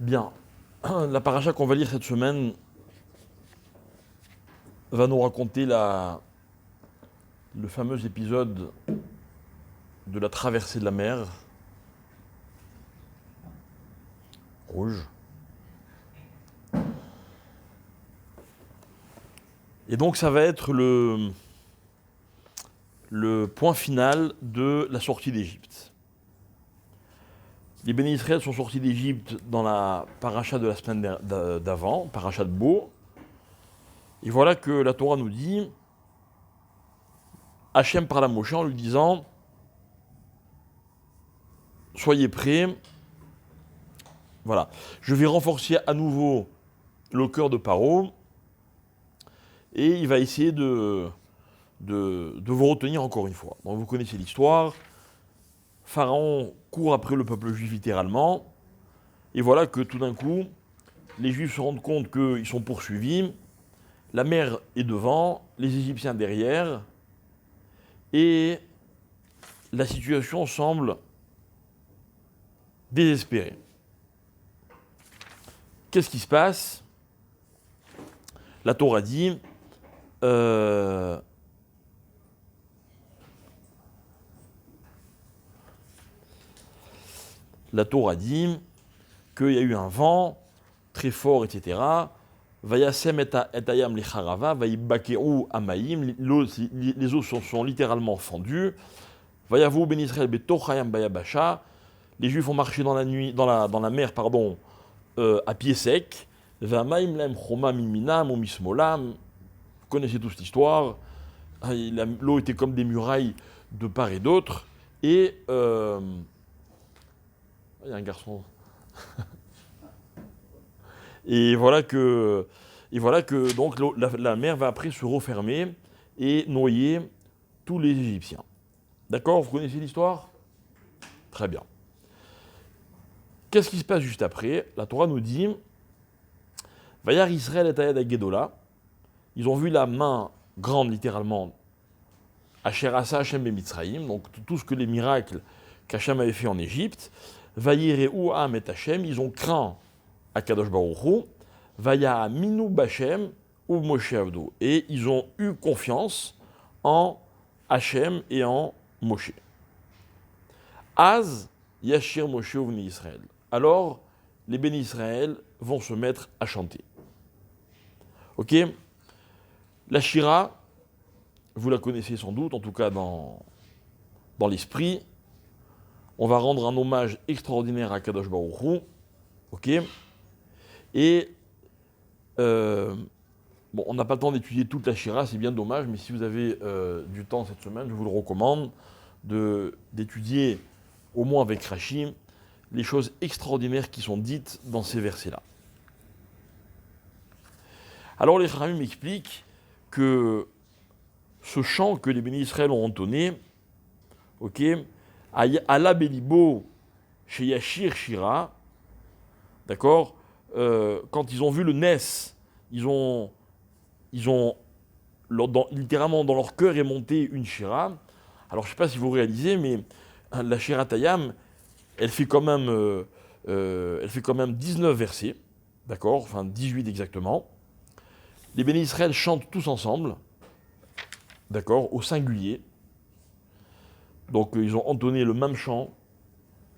Bien, la paracha qu'on va lire cette semaine va nous raconter le fameux épisode de la traversée de la mer Rouge. Et donc ça va être le point final de la sortie d'Égypte. Les bénis Israël sont sortis d'Égypte dans la paracha de la semaine d'avant, paracha de Bo. Et voilà que la Torah nous dit, Hachem parle à Moshe en lui disant, soyez prêts, voilà, je vais renforcer à nouveau le cœur de Paro, et il va essayer de vous retenir encore une fois. Donc vous connaissez l'histoire, Pharaon court après le peuple juif littéralement, et voilà que tout d'un coup, les Juifs se rendent compte qu'ils sont poursuivis, la mer est devant, les Égyptiens derrière, et la situation semble désespérée. Qu'est-ce qui se passe? La Torah dit, qu'il y a eu un vent très fort, etc. Vayasem et ayam licharava, vayibakeru amaim, les eaux sont littéralement fendues. Vayavu ben Israël betochayam bayabasha, les Juifs ont marché dans la nuit, dans la mer, à pied sec. Vamaim lem choma miminam ou mismolam. Vous connaissez toute cette histoire. L'eau était comme des murailles de part et d'autre. Et il y a un garçon. Et voilà que donc la mer va après se refermer et noyer tous les Égyptiens. D'accord? Vous connaissez l'histoire? Très bien. Qu'est-ce qui se passe juste après? La Torah nous dit, Vayar Israël et Ayad Gedola. Ils ont vu la main grande, littéralement, Asher Asa Hashem Bemitzraïm, donc tout ce que les miracles qu'Hachem avait fait en Égypte. Vayireu Am et Hashem, ils ont craint Akadosh Baruch Hu. Vaya Minu Bachem ou Moshe Avdo. Et ils ont eu confiance en Hachem et en Moshe. Az Yashir Moshe Uvni Israël. Alors, les bénis Israël vont se mettre à chanter. Ok? La Shira, vous la connaissez sans doute, en tout cas dans l'esprit. On va rendre un hommage extraordinaire à Kadosh Baruch Hu. Ok? Et on n'a pas le temps d'étudier toute la Shira, c'est bien dommage, mais si vous avez du temps cette semaine, je vous le recommande d'étudier, au moins avec Rashi, les choses extraordinaires qui sont dites dans ces versets-là. Alors les Chachamim m'expliquent que ce chant que les bénis Israël ont entonné, ok, Ala Belibo chez Yashir Shira, d'accord, quand ils ont vu le Nes, littéralement dans leur cœur est montée une Shira. Alors je ne sais pas si vous réalisez, mais la Shira Tayam, elle fait quand même 19 versets, d'accord, enfin 18 exactement. Les bénis Israël chantent tous ensemble, d'accord, au singulier. Donc ils ont entonné le même chant.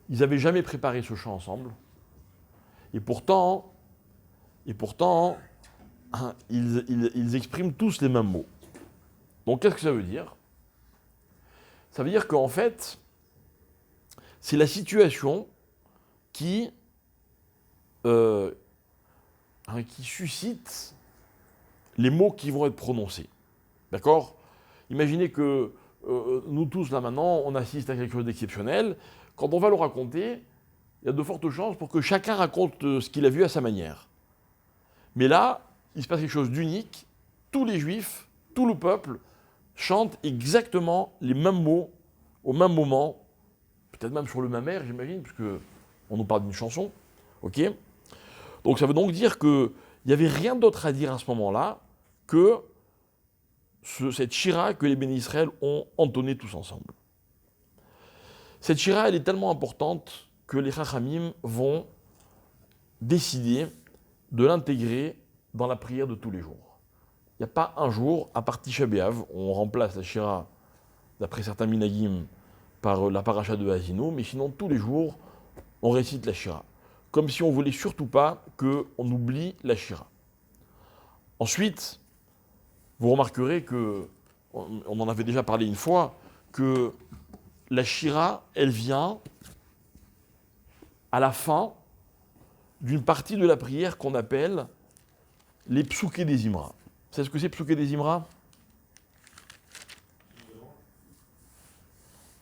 Ils n'avaient jamais préparé ce chant ensemble. Et pourtant, ils expriment tous les mêmes mots. Donc qu'est-ce que ça veut dire? Ça veut dire qu'en fait, c'est la situation qui suscite les mots qui vont être prononcés. D'accord? Imaginez que nous tous, là maintenant, on assiste à quelque chose d'exceptionnel. Quand on va le raconter, il y a de fortes chances pour que chacun raconte ce qu'il a vu à sa manière. Mais là, il se passe quelque chose d'unique. Tous les Juifs, tout le peuple, chantent exactement les mêmes mots, au même moment, peut-être même sur le même air, j'imagine, puisque on nous parle d'une chanson. Ok? Donc ça veut donc dire qu'il n'y avait rien d'autre à dire à ce moment-là que cette Shira que les bénis Israël ont entonnée tous ensemble. Cette Shira, elle est tellement importante que les Chachamim vont décidé de l'intégrer dans la prière de tous les jours. Il n'y a pas un jour, à part Tisha B'Av, on remplace la Shira, d'après certains minagim, par la paracha de Hazino, mais sinon tous les jours, on récite la Shira. Comme si on ne voulait surtout pas qu'on oublie la Shira. Ensuite, vous remarquerez que, on en avait déjà parlé une fois, que la Shira, elle vient à la fin d'une partie de la prière qu'on appelle les psouké des Imra. Vous savez ce que c'est psouké des Imra?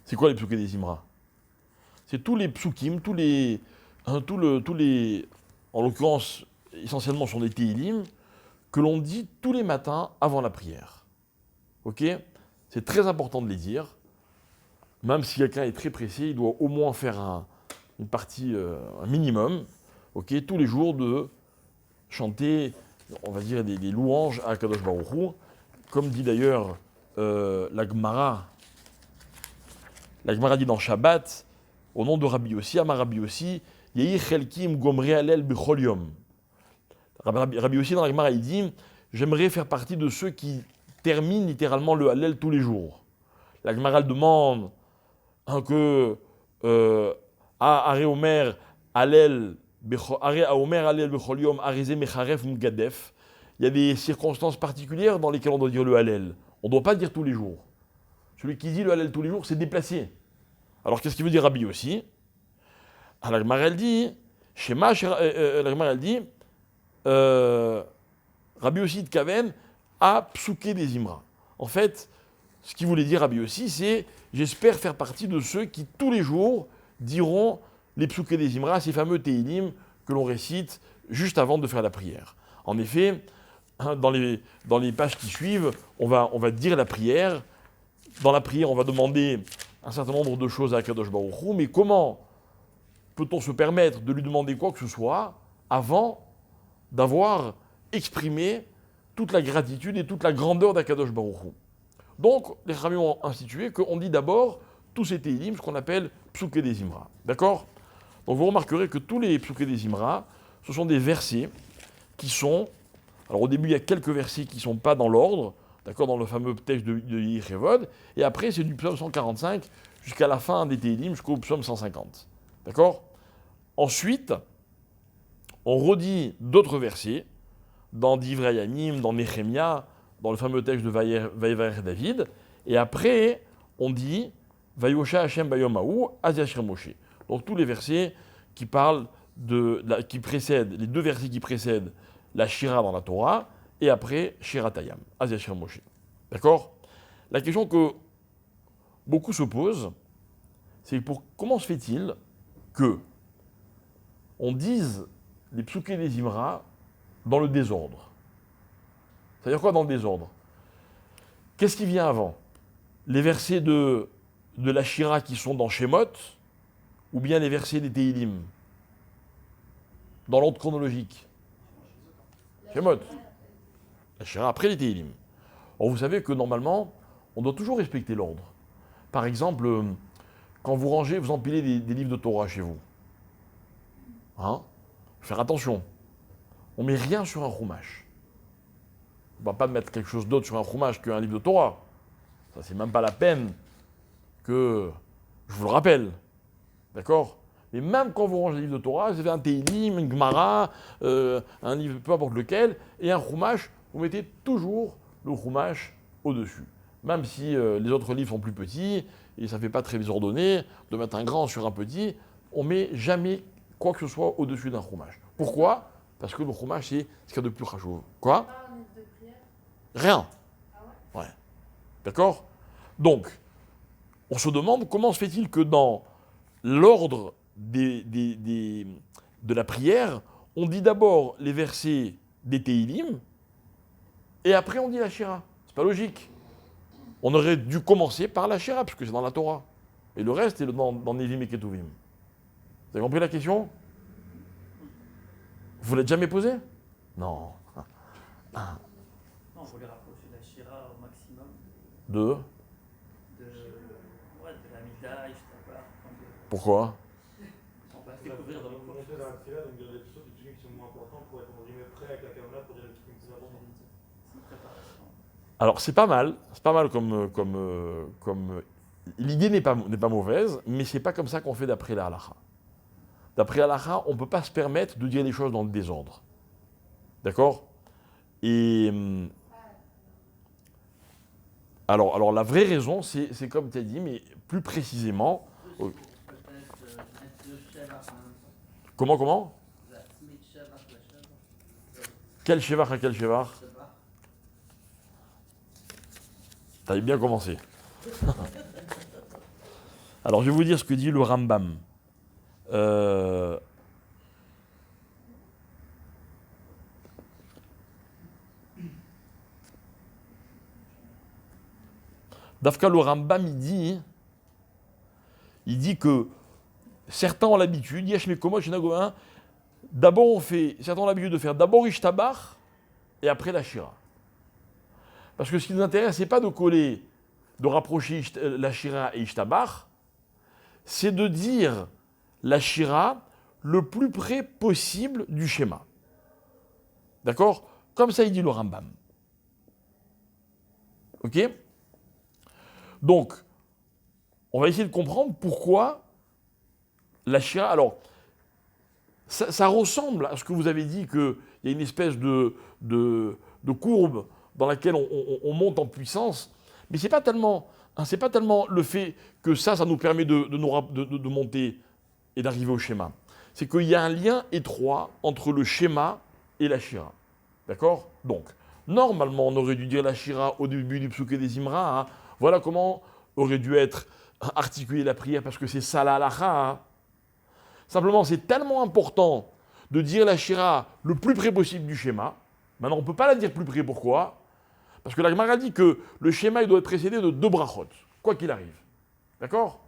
C'est quoi les psouké des Imra? C'est tous les psukim, tous les, en l'occurrence, essentiellement sont des Tehillim, que l'on dit tous les matins avant la prière. Ok? C'est très important de les dire. Même si quelqu'un est très pressé, il doit au moins faire une partie, un minimum, ok, tous les jours de chanter, on va dire, des louanges à Kadosh Baruch Hu, comme dit d'ailleurs la Gemara. La Gemara dit dans Shabbat, au nom de Rabbi Yossi, Amar Rabbi Yossi, Yehi Chelkim Gomri Alel Bechol Yom. Rabbi Yossi dans la Gemara, il dit, j'aimerais faire partie de ceux qui terminent littéralement le Hallel tous les jours. La Gemara demande que Are Omer Hallel Bechol Yom Arize Mecharef Mgadef. Il y a des circonstances particulières dans lesquelles on doit dire le Hallel. On ne doit pas le dire tous les jours. Celui qui dit le Hallel tous les jours, c'est déplacé. Alors qu'est-ce qu'il veut dire Rabbi Yossi? La Gemara elle dit, la Gemara elle dit, Rabbi Yossi de Kaven a psouké des Imra. En fait, ce qu'il voulait dire Rabbi Yossi, c'est j'espère faire partie de ceux qui tous les jours diront les psouké des Imra, ces fameux Tehillim que l'on récite juste avant de faire la prière. En effet, dans les pages qui suivent, on va dire la prière. Dans la prière, on va demander un certain nombre de choses à Kadosh Baruch Hu, mais comment peut-on se permettre de lui demander quoi que ce soit avant d'avoir exprimé toute la gratitude et toute la grandeur d'Akadosh Baruch Hu? Donc, les Chachamim ont institué qu'on dit d'abord tous ces Tehillim, ce qu'on appelle Psouké des Imra. D'accord? Donc vous remarquerez que tous les Psouké des Imra, ce sont des versets qui sont... Alors au début, il y a quelques versets qui ne sont pas dans l'ordre, d'accord, dans le fameux texte de Yéhévod, et après c'est du psaume 145 jusqu'à la fin des Tehillim, jusqu'au psaume 150. D'accord? Ensuite, on redit d'autres versets, dans Divrei Yamim, dans Nehemia, dans le fameux texte de Vayevarer David, et après, on dit Vayosha Hashem Bayom Haou, Az Yashir Moshe. Donc tous les versets qui parlent qui précèdent, les deux versets qui précèdent la Shira dans la Torah, et après Shiratayam, Az Yashir Moshe. D'accord? La question que beaucoup se posent, c'est comment se fait-il que on dise les psouké des Imra dans le désordre? C'est-à-dire quoi dans le désordre? Qu'est-ce qui vient avant? Les versets de la Shira qui sont dans Shemot, ou bien les versets des Tehillim? Dans l'ordre chronologique. Shemot. La Shira après les Tehillim. Or vous savez que normalement, on doit toujours respecter l'ordre. Par exemple, quand vous rangez, vous empilez des livres de Torah chez vous. Hein? Faire attention. On ne met rien sur un chumash. On ne va pas mettre quelque chose d'autre sur un chumash qu'un livre de Torah. Ça, c'est même pas la peine que je vous le rappelle. D'accord? Mais même quand vous rangez des livres de Torah, vous avez un Tehillim, une Gemara, un livre, peu importe lequel, et un chumash, vous mettez toujours le chumash au-dessus. Même si les autres livres sont plus petits, et ça ne fait pas très ordonné de mettre un grand sur un petit, on ne met jamais quoi que ce soit au-dessus d'un chumash. Pourquoi? Parce que le chumash, c'est ce qu'il y a de plus chachouv. Quoi? Rien. Ouais. D'accord? Donc, on se demande comment se fait-il que dans l'ordre de la prière, on dit d'abord les versets des Tehillim, et après on dit la Shira. C'est pas logique. On aurait dû commencer par la Shira, parce que c'est dans la Torah. Et le reste est dans Nevim et Ketuvim. Vous avez compris la question? Vous l'avez jamais posée? Non. Non, on voulait rapprocher la Shira au maximum De la Midaï, je sais pas. Pourquoi? On va se découvrir dans le prophète. prêt dans la tefila, donc dire des choses, des trucs qui sont moins importants pour être entre guillemets prêt avec la caméra pour dire des trucs plus importants. C'est une préparation. Alors c'est pas mal comme l'idée n'est pas mauvaise, mais c'est pas comme ça qu'on fait d'après la halakha. D'après la halakha, on ne peut pas se permettre de dire des choses dans le désordre. D'accord? Et alors la vraie raison, c'est comme tu as dit, mais plus précisément. Peut-être mettre le sheva en même temps. Comment? Smith sheva, la sheva. Quel shevach à quel shevach? Sheva. T'avais bien commencé. Alors je vais vous dire ce que dit le Rambam. Dafka le Rambam il dit que certains ont l'habitude, certains ont l'habitude de faire d'abord Ishtabar et après la Shira. Parce que ce qui nous intéresse, c'est pas de coller, de rapprocher la Shira et Ishtabar, c'est de dire la Shira le plus près possible du schéma. D'accord? Comme ça, il dit le Rambam. Ok? Donc, on va essayer de comprendre pourquoi la Shira. Alors, ça ressemble à ce que vous avez dit, qu'il y a une espèce de courbe dans laquelle on monte en puissance, mais c'est pas tellement le fait que ça nous permet de monter et d'arriver au schéma. C'est qu'il y a un lien étroit entre le schéma et la Shira. D'accord? Donc, normalement, on aurait dû dire la Shira au début du Psuké des Imra. Hein. Voilà comment aurait dû être articulée la prière, parce que c'est ça la halakha. Hein. Simplement, c'est tellement important de dire la Shira le plus près possible du schéma. Maintenant, on ne peut pas la dire plus près. Pourquoi? Parce que la Gemara dit que le schéma il doit être précédé de 2 brachot, quoi qu'il arrive. D'accord?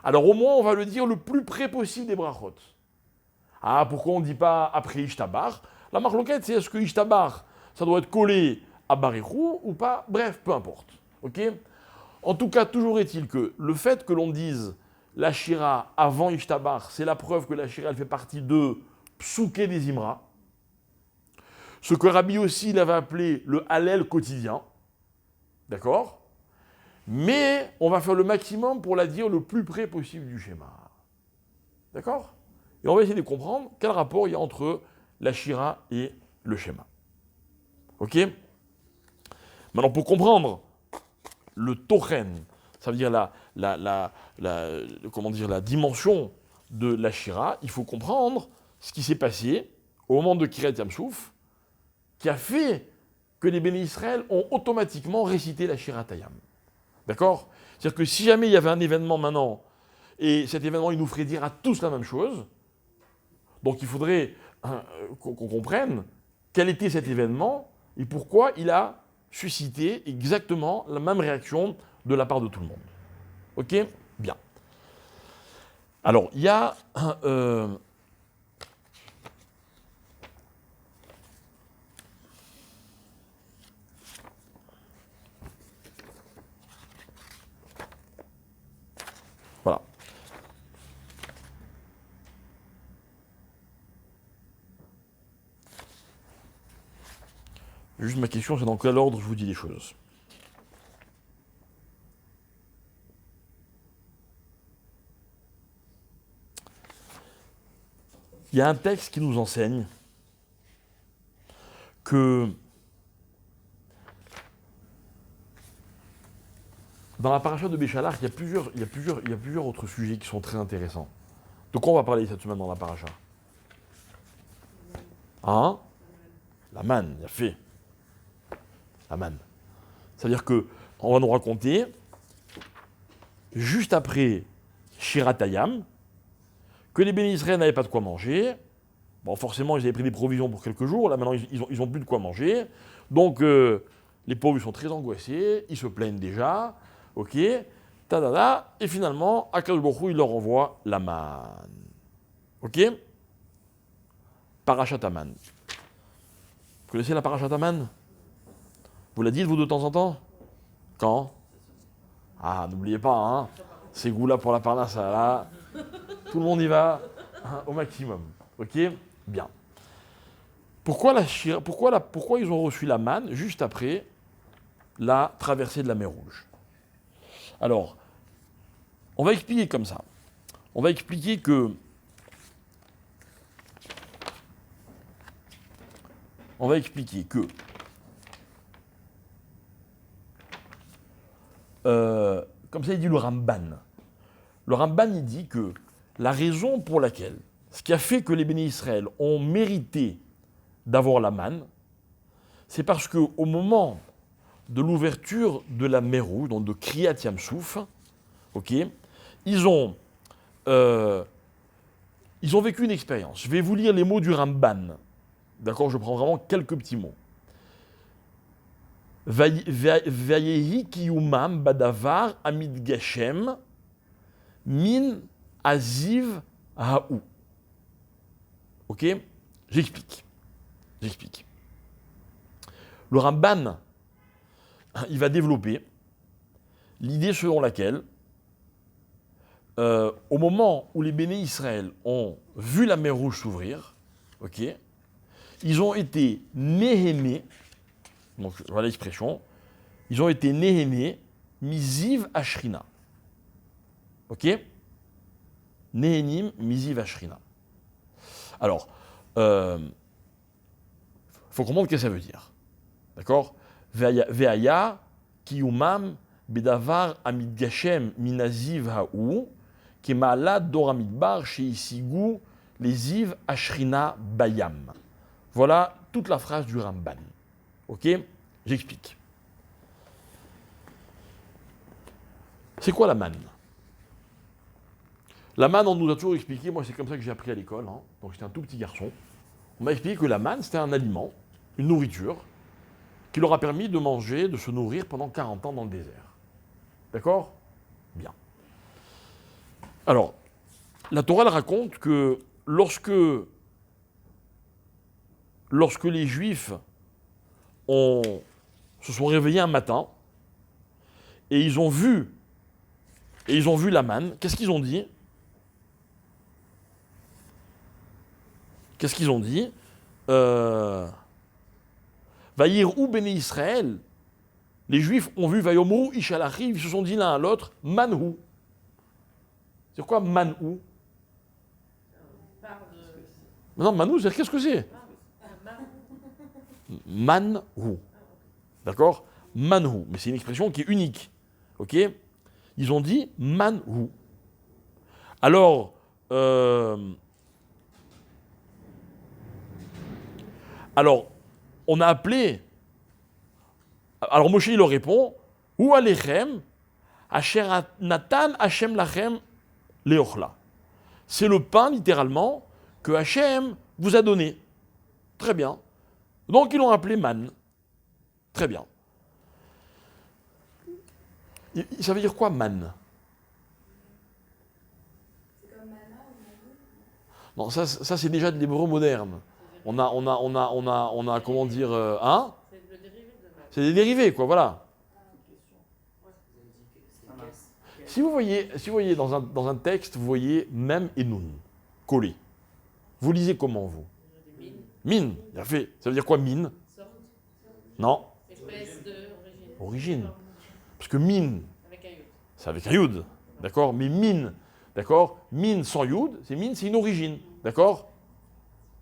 Alors au moins, on va le dire le plus près possible des brachot. Ah, pourquoi on ne dit pas après Ishtabar? La marloquette, c'est est-ce que Ishtabar, ça doit être collé à Barichou ou pas? Bref, peu importe. Ok? En tout cas, toujours est-il que le fait que l'on dise la Shira avant Ishtabar, c'est la preuve que la Shira, elle fait partie de Psuké des Imra. Ce que Rabbi aussi il avait appelé le Hallel quotidien. D'accord? Mais on va faire le maximum pour la dire le plus près possible du schéma. D'accord? Et on va essayer de comprendre quel rapport il y a entre la Shira et le schéma. Ok? Maintenant, pour comprendre le Tochen, ça veut dire la dimension de la Shira, il faut comprendre ce qui s'est passé au moment de Kiryat Yam-Souf, qui a fait que les bénis Israël ont automatiquement récité la Shirat Hayam. D'accord? C'est-à-dire que si jamais il y avait un événement maintenant, et cet événement il nous ferait dire à tous la même chose, donc il faudrait qu'on comprenne quel était cet événement et pourquoi il a suscité exactement la même réaction de la part de tout le monde. Ok? Bien. Alors, il y a voilà. Juste ma question, c'est dans quel ordre je vous dis les choses. Il y a un texte qui nous enseigne que dans la paracha de Béchalach, il y a plusieurs autres sujets qui sont très intéressants. De quoi on va parler cette semaine dans la paracha? Hein? La manne, il a fait. La manne. C'est-à-dire que on va nous raconter, juste après Shirat Hayam, que les bénis Israël n'avaient pas de quoi manger. Bon, forcément, ils avaient pris des provisions pour quelques jours. Là, maintenant, ils ont plus de quoi manger. Donc, les pauvres ils sont très angoissés. Ils se plaignent déjà. Ok, tadada. Et finalement, Akadosh Baruch Hu, il leur envoie la manne. Ok? Parashat Haman. Vous connaissez la Parashat Haman? Vous la dites, vous, de temps en temps? Quand? Ah, n'oubliez pas, hein. Ces goûts-là pour la parnasse, là, tout le monde y va hein, au maximum. Ok? Bien. Pourquoi ils ont reçu la manne juste après la traversée de la mer Rouge? Alors, on va expliquer comme ça. On va expliquer que comme ça il dit le Ramban. Le Ramban il dit que la raison pour laquelle, ce qui a fait que les bénis Israël ont mérité d'avoir la manne, c'est parce qu'au moment de l'ouverture de la mer Rouge, donc de Kriyat Yam-Souf, ok, ils ont vécu une expérience. Je vais vous lire les mots du Ramban. D'accord, je prends vraiment quelques petits mots. Vayehi kiyumam badavar amid gashem min aziv haou. Ok? J'explique. Le Ramban, il va développer l'idée selon laquelle, au moment où les bénis Israël ont vu la mer Rouge s'ouvrir, ok, ils ont été néhémés, donc voilà l'expression, ils ont été néhémés, miziv ashrina. Ok? Néhénim, miziv ashrina. Alors, il faut comprendre ce que ça veut dire. D'accord? Veaya, kiyumam, bedavar, amid gashem, minaziv haou, kemala doramidbar, sheisigu, lesiv ashrina bayam. Voilà toute la phrase du Ramban. Ok? J'explique. C'est quoi la manne? La manne, on nous a toujours expliqué, moi c'est comme ça que j'ai appris à l'école, hein, donc j'étais un tout petit garçon. On m'a expliqué que la manne, c'était un aliment, une nourriture, qui leur a permis de manger, de se nourrir pendant 40 ans dans le désert. D'accord? Bien. Alors, la Torah elle raconte que lorsque les Juifs se sont réveillés un matin et ils ont vu la manne, qu'est-ce qu'ils ont dit? Vaïr ou béné Israël, les Juifs ont vu Vayomu Ishalachi, ils se sont dit l'un à l'autre, Manhu. C'est quoi Manhu? Non, Manhu, c'est qu'est-ce que c'est? Manhu. D'accord? Manhu. Mais c'est une expression qui est unique. Ok? Ils ont dit Manhu. Alors, on a appelé. Alors Moshe il leur répond Ou alechem, asher natan Hashem lachem leochla. C'est le pain, littéralement, que Hashem vous a donné. Très bien. Donc ils l'ont appelé man. Très bien. Ça veut dire quoi man? C'est comme Mana ou Manu? Non, ça c'est déjà de l'hébreu moderne. On a comment dire, hein? C'est le dérivé de man. C'est des dérivés, quoi, voilà. Si vous voyez dans un texte, vous voyez même et nun, collé. Vous lisez comment, vous? Mine, bien fait. Ça veut dire quoi, mine? Sorte, Non, espèce d'origine. origine. Parce que mine, Avec un yod. c'est avec un yud, d'accord? Mais mine, d'accord? Mine sans yud, c'est une origine, d'accord?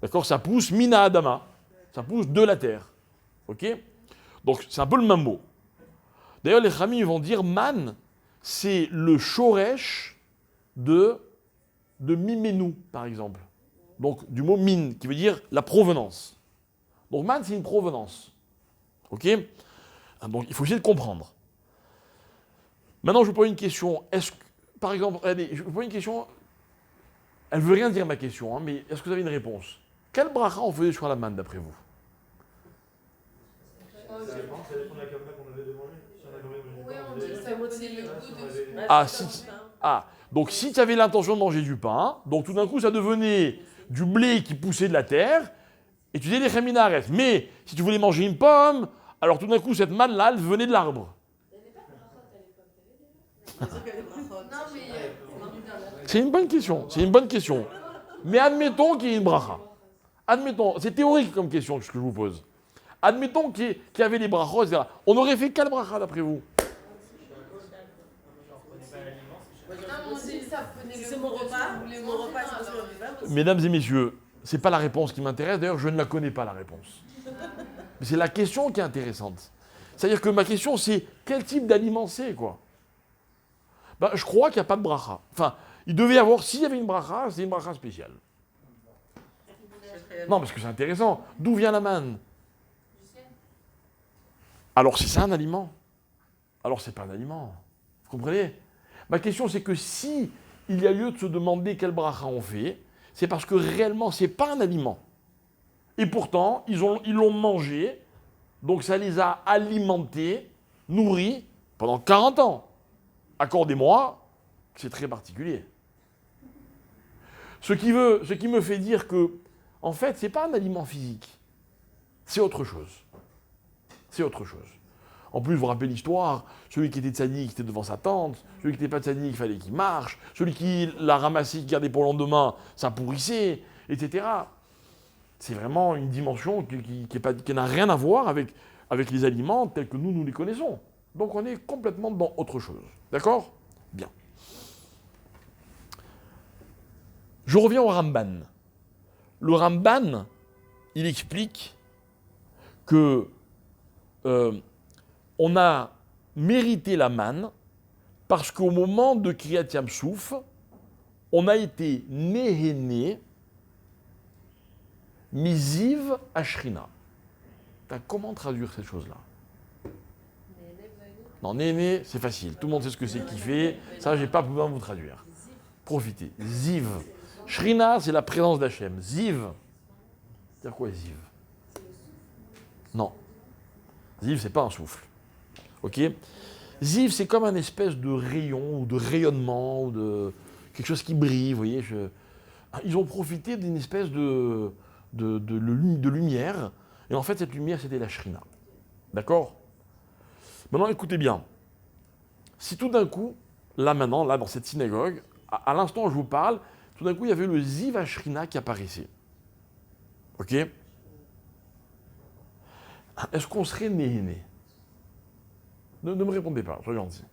D'accord? Ça pousse mina adama, ça pousse de la terre, ok? Donc c'est un peu le même mot. D'ailleurs, les Khamim vont dire man, c'est le shoresh de mimenu, par exemple. Donc du mot min, qui veut dire la provenance. Donc man, c'est une provenance, ok? Donc il faut essayer de comprendre. Maintenant, je vous pose une question. Est-ce que, par exemple, allez, je vous pose une question. Elle ne veut rien dire, ma question, hein, mais est-ce que vous avez une réponse? Quel bracha on faisait sur la manne, d'après vous? Ça dépend de la kavana qu'on avait demandé. Si on avait Oui, on demandé dit du ça pain, motive le goût de... Ah, donc si tu avais l'intention de manger du pain, donc tout d'un coup, ça devenait du blé qui poussait de la terre, et tu disais les cheminares. Mais si tu voulais manger une pomme, alors tout d'un coup, cette manne-là, elle venait de l'arbre. Non, mais... C'est une bonne question, c'est une bonne question. Mais admettons qu'il y ait une bracha. Admettons, c'est théorique comme question que je vous pose. Admettons qu'il y avait les brachos, etc. On aurait fait quelle bracha d'après vous? C'est mon repas, c'est mon repas. Mesdames et messieurs, c'est pas la réponse qui m'intéresse. D'ailleurs, je ne la connais pas, la réponse. Mais c'est la question qui est intéressante. C'est-à-dire que ma question, c'est quel type d'aliment c'est, quoi? Ben, je crois qu'il n'y a pas de bracha. Enfin, il devait y avoir, s'il y avait une bracha, c'est une bracha spéciale. Non, parce que c'est intéressant. D'où vient la manne? Alors, c'est ça un aliment? Alors, c'est pas un aliment. Vous comprenez? Ma question, c'est que si il y a lieu de se demander quel bracha on fait, c'est parce que réellement, c'est pas un aliment. Et pourtant, ils l'ont mangé, donc ça les a alimentés, nourris, pendant 40 ans. Accordez-moi, c'est très particulier. Ce qui me fait dire que, en fait, c'est pas un aliment physique. C'est autre chose. C'est autre chose. En plus, vous vous rappelez l'histoire, celui qui était tzaddik était devant sa tente, celui qui n'était pas tzaddik, il fallait qu'il marche, celui qui l'a ramassé, qui gardait pour le lendemain, ça pourrissait, etc. C'est vraiment une dimension qui n'a rien à voir avec les aliments tels que nous les connaissons. Donc on est complètement dans autre chose. D'accord? Bien. Je reviens au Ramban. Le Ramban, il explique que on a mérité la manne parce qu'au moment de Kriyat Yam-Souf, on a été néhéné Miziv Ashrina. Comment traduire cette chose-là? Non, néné, c'est facile. Tout le monde sait ce que c'est qu'il fait. Ça, j'ai pas besoin de vous traduire. Profitez. Ziv. Shrina, c'est la présence d'Hachem. Ziv. C'est-à-dire quoi, Ziv? Non. Ziv, c'est pas un souffle. Ok? Ziv, c'est comme un espèce de rayon, ou de rayonnement, ou de quelque chose qui brille, vous voyez. Ils ont profité d'une espèce de lumière, et en fait, cette lumière, c'était la Shrina. D'accord? Maintenant, écoutez bien. Si tout d'un coup, là maintenant, là dans cette synagogue, à l'instant où je vous parle, tout d'un coup, il y avait le Ziv Ashrina qui apparaissait. Ok? Est-ce qu'on serait néhéné? Ne me répondez pas, soyez gentil.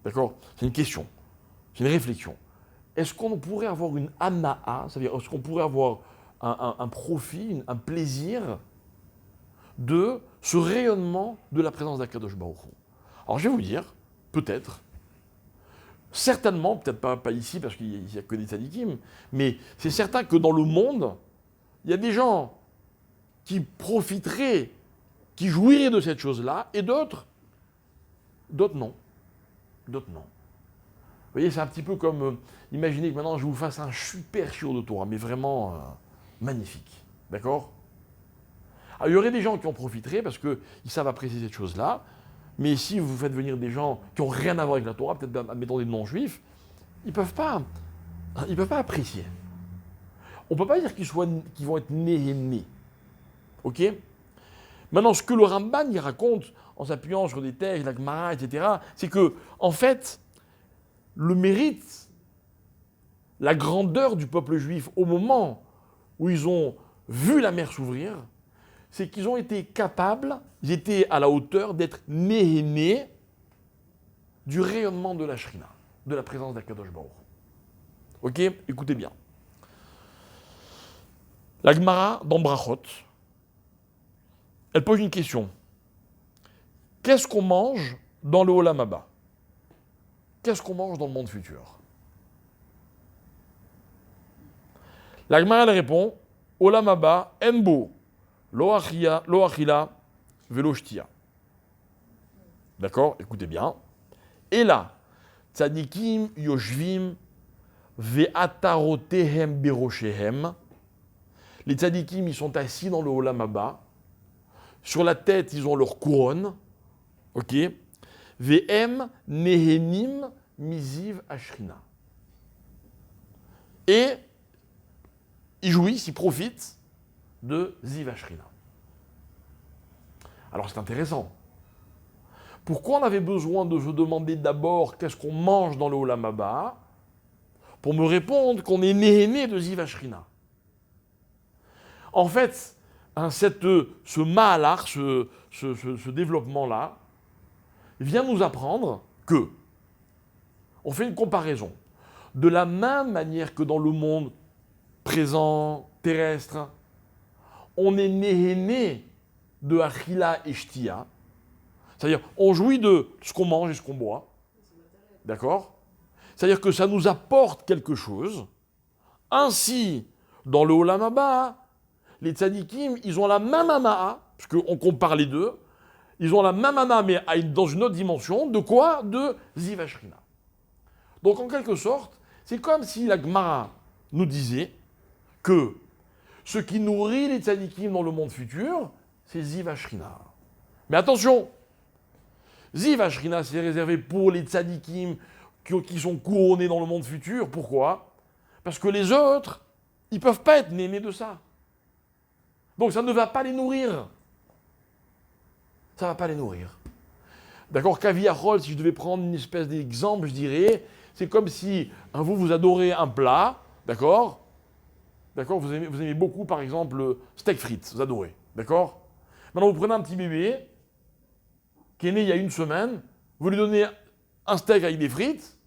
D'accord? C'est une question. C'est une réflexion. Est-ce qu'on pourrait avoir une ana'a, c'est-à-dire est-ce qu'on pourrait avoir un profit, un plaisir de ce rayonnement de la présence d'Akadosh Baruch Hu? Alors je vais vous dire, peut-être, certainement, peut-être pas ici parce qu'il n'y a que des tzadikim, mais c'est certain que dans le monde, il y a des gens qui profiteraient, qui jouiraient de cette chose-là, et d'autres non. D'autres non. Vous voyez, c'est un petit peu comme, imaginez que maintenant je vous fasse un super shiur de Torah, mais vraiment magnifique. D'accord? Alors, il y aurait des gens qui en profiteraient parce qu'ils savent apprécier cette chose-là, mais si vous faites venir des gens qui n'ont rien à voir avec la Torah, peut-être admettons des non-juifs, ils ne peuvent pas apprécier. On ne peut pas dire qu'ils vont être nés. Ok? Maintenant, ce que le Ramban il raconte, en s'appuyant sur des textes, la Gemara, etc., c'est que, en fait, le mérite, la grandeur du peuple juif au moment où ils ont vu la mer s'ouvrir, c'est qu'ils ont été capables, ils étaient à la hauteur d'être nés du rayonnement de la Shrina, de la présence d'Akadosh Baruch Hu. Ok? Écoutez bien. La Gemara, dans Brachot, elle pose une question. Qu'est-ce qu'on mange dans le Olam Haba? Qu'est-ce qu'on mange dans le monde futur? La Gemara, elle répond, Olam Haba, enbo, lo achila, velo shtia. D'accord? Écoutez bien. Et là, tzadikim yoshvim ve'atarotehem beroshehem. Les tzadikim, ils sont assis dans le Olam Haba. Sur la tête, ils ont leur couronne. Ok? Ve'em nehenim miziv ashrina. Et ils jouissent, ils profitent de Ziv Ashrina. Alors c'est intéressant. Pourquoi on avait besoin de se demander d'abord qu'est-ce qu'on mange dans le Olam Haba? pour me répondre qu'on est né de Ziv Ashrina. En fait, ce mahalar, ce développement-là, vient nous apprendre que, on fait une comparaison, de la même manière que dans le monde présent, terrestre, on est né de Achila et Shtia, c'est-à-dire on jouit de ce qu'on mange et ce qu'on boit, d'accord ? C'est-à-dire que ça nous apporte quelque chose. Ainsi, dans le Olam Haba, les tzadikim, ils ont la même Hana'a, parce qu'on compare les deux, ils ont la même Hana'a, mais dans une autre dimension, de quoi ? De Ziv Ashrina. Donc en quelque sorte, c'est comme si la Gemara nous disait que ce qui nourrit les tzadikim dans le monde futur, c'est Ziv Ashrina. Mais attention, Ziv Ashrina, c'est réservé pour les tzadikim qui sont couronnés dans le monde futur. Pourquoi ? Parce que les autres, ils ne peuvent pas être nés de ça. Donc ça ne va pas les nourrir. Ça ne va pas les nourrir. D'accord, Kaviachol, si je devais prendre une espèce d'exemple, je dirais, c'est comme si vous adorez un plat, d'accord ? D'accord, vous aimez beaucoup, par exemple, le steak frites, vous adorez, d'accord ? Maintenant, vous prenez un petit bébé qui est né il y a une semaine, vous lui donnez un steak avec des frites,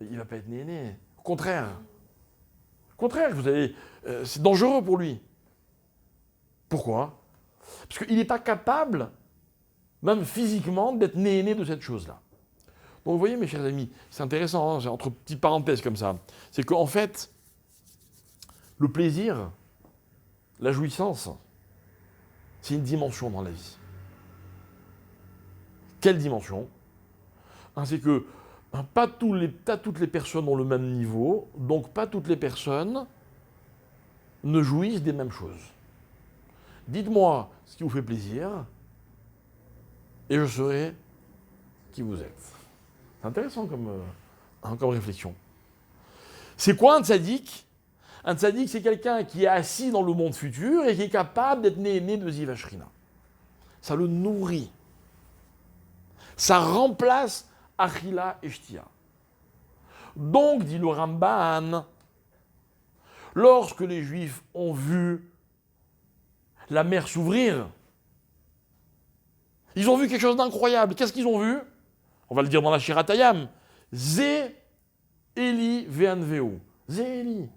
il ne va pas être né. Au contraire. Au contraire, c'est dangereux pour lui. Pourquoi ? Parce qu'il n'est pas capable, même physiquement, d'être né de cette chose-là. Donc vous voyez, mes chers amis, c'est intéressant, hein, entre petites parenthèses comme ça, c'est qu'en fait, le plaisir, la jouissance, c'est une dimension dans la vie. Quelle dimension ? C'est que pas toutes les personnes ont le même niveau, donc pas toutes les personnes ne jouissent des mêmes choses. Dites-moi ce qui vous fait plaisir, et je saurai qui vous êtes. C'est intéressant comme réflexion. C'est quoi un tzaddik ? Un tzaddik, c'est quelqu'un qui est assis dans le monde futur et qui est capable d'être né de Ziv Ashrina. Ça le nourrit. Ça remplace Achila et Shtia. Donc, dit le Ramban, lorsque les Juifs ont vu la mer s'ouvrir, ils ont vu quelque chose d'incroyable. Qu'est-ce qu'ils ont vu ? On va le dire dans la Shirat Hayam. Zé Eli Ve'anveu. Zé Eli.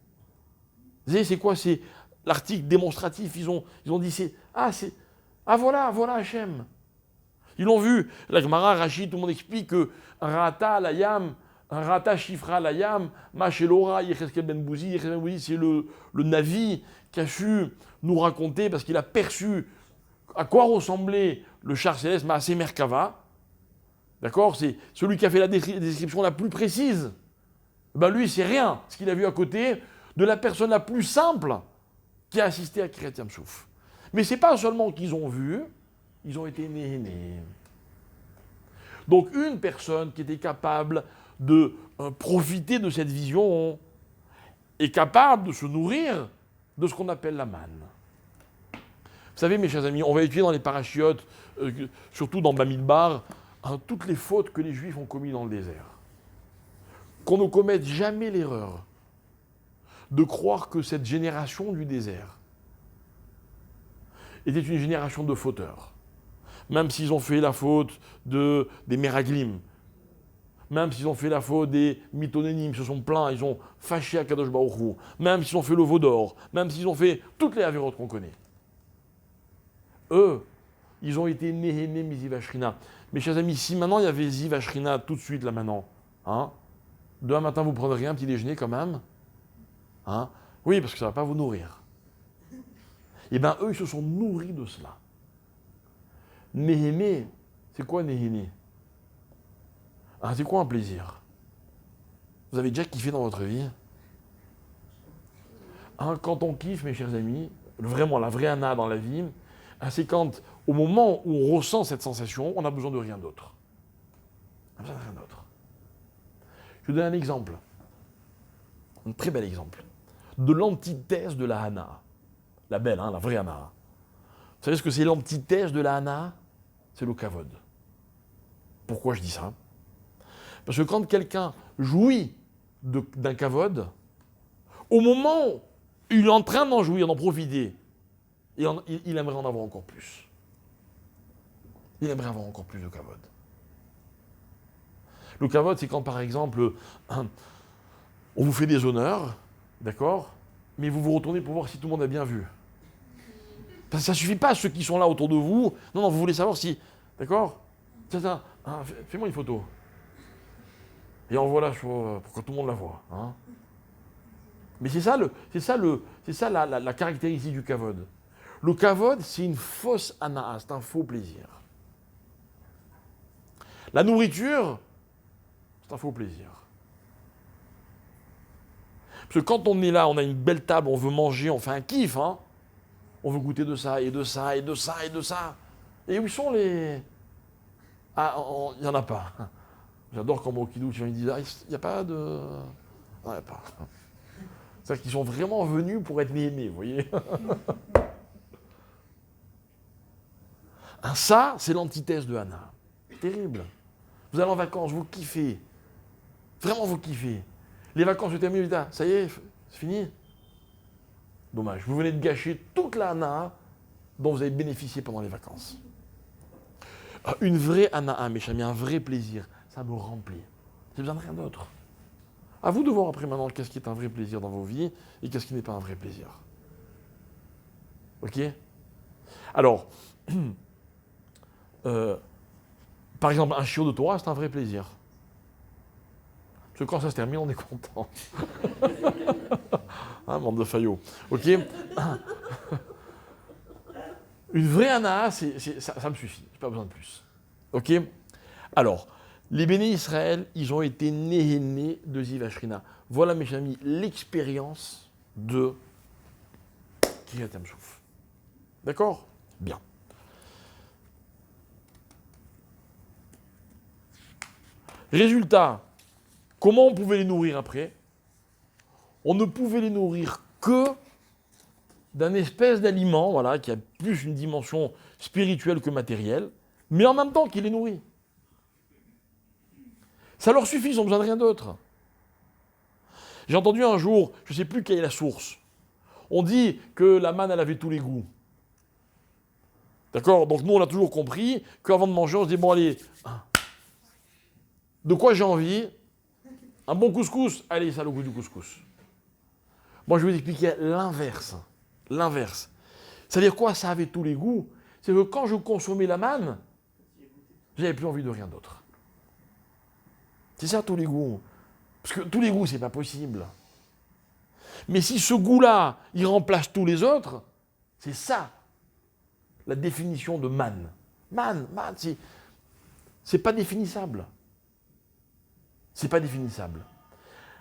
Zé, c'est quoi ? C'est l'article démonstratif. Ils ont dit, voilà Hachem. Ils l'ont vu. La Gemara, Rachid, tout le monde explique que Rata Layam, Rata Shifra Layam, Machelora, Yecheskel Ben Bouzi, c'est le Navi qui a su nous raconter, parce qu'il a perçu à quoi ressemblait le char céleste Maaseh Merkava. D'accord ? C'est celui qui a fait la description la plus précise. Lui, c'est rien, ce qu'il a vu à côté de la personne la plus simple qui a assisté à Kiryat Yam-Souf. Mais ce n'est pas seulement qu'ils ont vu, ils ont été nés. Donc une personne qui était capable de profiter de cette vision est capable de se nourrir de ce qu'on appelle la manne. Vous savez, mes chers amis, on va étudier dans les parachiotes, surtout dans Bamidbar, toutes les fautes que les Juifs ont commises dans le désert. Qu'on ne commette jamais l'erreur de croire que cette génération du désert était une génération de fauteurs. Même s'ils ont fait la faute des Meraglim, même s'ils ont fait la faute des Mitonénim, ils se sont plaints, ils ont fâché à Kadosh Baruch Hu, même s'ils ont fait le veau d'or, même s'ils ont fait toutes les avérotes qu'on connaît. Eux, ils ont été nés Ziv Ashrina. Mes chers amis, si maintenant il y avait Ziv Ashrina tout de suite, là maintenant, demain matin vous prendriez un petit déjeuner quand même, oui, parce que ça ne va pas vous nourrir. Eh bien, eux, ils se sont nourris de cela. Néhémé, c'est quoi Néhémé ? C'est quoi un plaisir ? Vous avez déjà kiffé dans votre vie ? Quand on kiffe, mes chers amis, vraiment la vraie Anna dans la vie, c'est quand, au moment où on ressent cette sensation, on n'a besoin de rien d'autre. On n'a besoin de rien d'autre. Je vous donne un exemple. Un très bel exemple. De l'antithèse de la Hana. La belle, la vraie Hana. Vous savez ce que c'est l'antithèse de la Hana ? C'est le kavod. Pourquoi je dis ça ? Parce que quand quelqu'un jouit d'un kavod, au moment où il est en train d'en jouir, d'en profiter, et il aimerait en avoir encore plus. Il aimerait avoir encore plus de kavod. Le kavod, c'est quand, par exemple, on vous fait des honneurs, d'accord, mais vous vous retournez pour voir si tout le monde a bien vu. Parce que ça ne suffit pas, ceux qui sont là autour de vous. Non, vous voulez savoir si... D'accord ? Fais-moi une photo. Et envoie-la pour que tout le monde la voie. Hein. Mais c'est ça la caractéristique du kavod. Le kavod, c'est une fausse hana'a, c'est un faux plaisir. La nourriture, c'est un faux plaisir. Parce que quand on est là, on a une belle table, on veut manger, on fait un kiff, hein. On veut goûter de ça, et de ça, et de ça, et de ça. Et où sont les... Ah, il n'y en a pas. J'adore quand mon kidou, ils disent, il n'y a pas de... Non, il n'y a pas. C'est-à-dire qu'ils sont vraiment venus pour être aimés, vous voyez. Ça, c'est l'antithèse de Hana. Terrible. Vous allez en vacances, vous kiffez. Vraiment, vous kiffez. Les vacances se terminent, ça y est, c'est fini. Dommage. Vous venez de gâcher toute la Hana dont vous avez bénéficié pendant les vacances. Une vraie Hana, mes amis, un vrai plaisir, ça me remplit. J'ai besoin de rien d'autre. À vous de voir après maintenant qu'est-ce qui est un vrai plaisir dans vos vies et qu'est-ce qui n'est pas un vrai plaisir. Ok ? Alors, par exemple, un shiur de Torah, c'est un vrai plaisir. Parce que quand ça se termine, on est content. Hein, bande de faillots. Ok ? Une vraie Hana, ça me suffit. Je n'ai pas besoin de plus. Ok ? Alors, les béné Israël, ils ont été nés de Ziv Ashrina. Voilà, mes amis, l'expérience de Kiryat Yam-Souf. D'accord ? Bien. Résultat, comment on pouvait les nourrir après ? On ne pouvait les nourrir que d'un espèce d'aliment, voilà, qui a plus une dimension spirituelle que matérielle, mais en même temps qui les nourrit. Ça leur suffit, ils n'ont besoin de rien d'autre. J'ai entendu un jour, je ne sais plus quelle est la source, on dit que la manne, elle avait tous les goûts. D'accord ? Donc nous, on a toujours compris qu'avant de manger, on se dit, bon allez, de quoi j'ai envie ? Un bon couscous ? Allez, ça a le goût du couscous. Moi, je vais vous expliquer l'inverse. L'inverse. C'est-à-dire quoi ? Ça avait tous les goûts. C'est que quand je consommais la manne, j'avais plus envie de rien d'autre. C'est ça, tous les goûts. Parce que tous les goûts, c'est pas possible. Mais si ce goût-là, il remplace tous les autres, c'est ça, la définition de manne. Manne, c'est pas définissable. C'est pas définissable.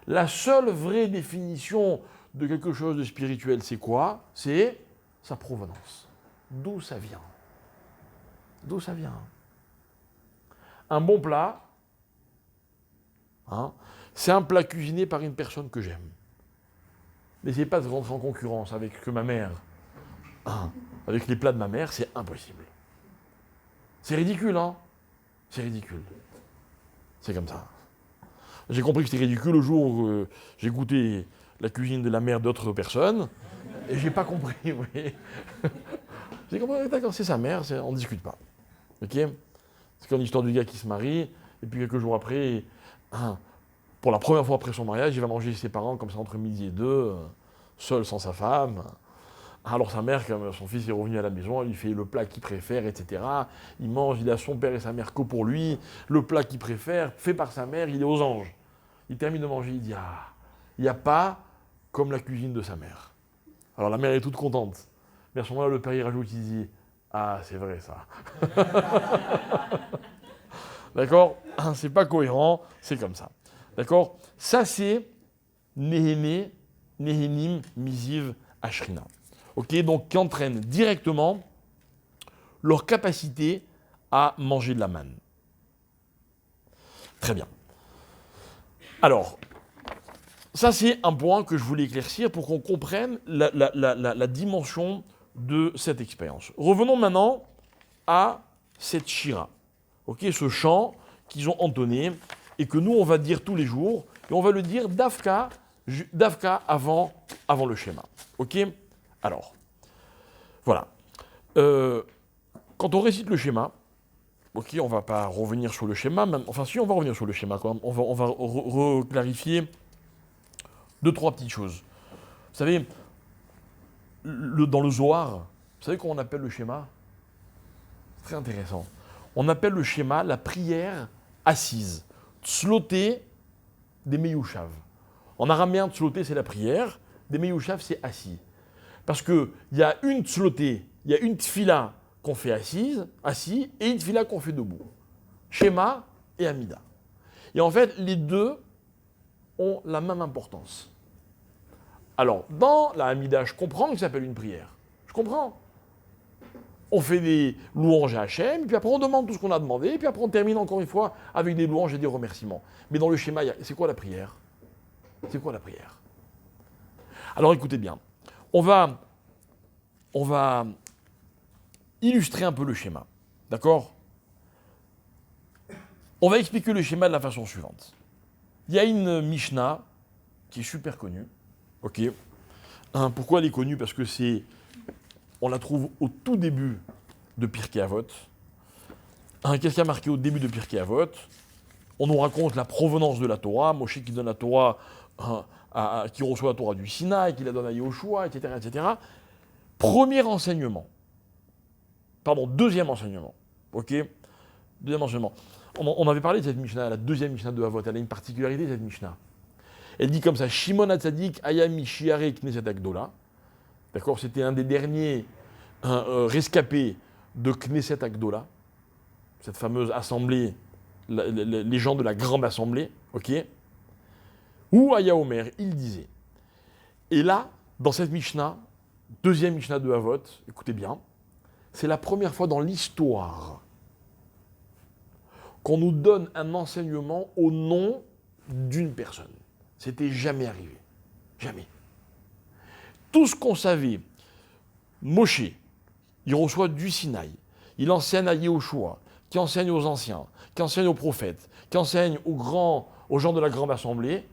La seule vraie définition de quelque chose de spirituel, c'est quoi ? C'est sa provenance. D'où ça vient ? D'où ça vient ? Un bon plat, hein, c'est un plat cuisiné par une personne que j'aime. N'essayez pas de rentrer en concurrence avec que ma mère. Avec les plats de ma mère, c'est impossible. C'est ridicule, hein ? C'est ridicule. C'est comme ça. J'ai compris que c'était ridicule le jour où j'ai goûté la cuisine de la mère d'autres personnes, et j'ai pas compris, oui. J'ai compris, d'accord, c'est sa mère, on ne discute pas. Ok ? C'est comme l'histoire du gars qui se marie, et puis quelques jours après, pour la première fois après son mariage, il va manger chez ses parents, comme ça, entre midi et 2, seul, sans sa femme. Alors sa mère, quand son fils est revenu à la maison, elle lui fait le plat qu'il préfère, etc. Il mange, il a son père et sa mère que pour lui, le plat qu'il préfère, fait par sa mère, il est aux anges. Il termine de manger, il dit, il n'y a pas comme la cuisine de sa mère. Alors la mère est toute contente. Mais à ce moment-là, le père y rajoute, il dit, c'est vrai ça. D'accord ? C'est pas cohérent, c'est comme ça. D'accord ? Ça, c'est Nehenim, Miziv, Ashrina. Ok ? Donc, qui entraîne directement leur capacité à manger de la manne. Très bien. Alors, ça c'est un point que je voulais éclaircir pour qu'on comprenne la dimension de cette expérience. Revenons maintenant à cette shira, ok, ce chant qu'ils ont entonné et que nous on va dire tous les jours et on va le dire d'Afka avant le schéma. Ok? Alors, voilà. Quand on récite le schéma, ok, on ne va pas revenir sur le schéma, enfin si, on va revenir sur le schéma quand même, on va reclarifier 2-3 petites choses. Vous savez, dans le Zohar, vous savez comment on appelle le schéma? Très intéressant. On appelle le schéma la prière assise. Tzloté des Meyushav. En araméen, tzloté c'est la prière, des Meyushav c'est assis. Parce qu'il y a une tzloté, il y a une tfila qu'on fait assis, et une tfila qu'on fait debout. Schéma et Amida. Et en fait, les deux ont la même importance. Alors, dans la Amida, je comprends que ça s'appelle une prière. Je comprends. On fait des louanges à Hachem, puis après on demande tout ce qu'on a demandé, puis après on termine encore une fois avec des louanges et des remerciements. Mais dans le schéma, c'est quoi la prière? C'est quoi la prière? Alors écoutez bien, on va illustrer un peu le schéma, d'accord? On va expliquer le schéma de la façon suivante. Il y a une Mishnah qui est super connue, ok? Pourquoi elle est connue? Parce que on la trouve au tout début de Pirkei Avot. Qu'est-ce qui a marqué au début de Pirkei Avot? On nous raconte la provenance de la Torah, Moshe qui donne la Torah, qui reçoit la Torah du Sinaï, qui la donne à Yoshua, etc., etc. Deuxième enseignement. Ok? Deuxième enseignement. On avait parlé de cette Mishnah, la deuxième Mishnah de Avot. Elle a une particularité, cette Mishnah. Elle dit comme ça, Shimon HaTzadik Ayami Shiare Knesset Agdola. D'accord, c'était un des derniers rescapés de Knesset Agdola, cette fameuse assemblée, les gens de la grande assemblée, ok? Ou Aya Omer, il disait. Et là, dans cette Mishnah, deuxième Mishnah de Avot, écoutez bien, c'est la première fois dans l'histoire qu'on nous donne un enseignement au nom d'une personne. C'était jamais arrivé. Jamais. Tout ce qu'on savait, Moshe, il reçoit du Sinaï, il enseigne à Yehoshua, qui enseigne aux anciens, qui enseigne aux prophètes, qui enseigne aux gens de la grande assemblée.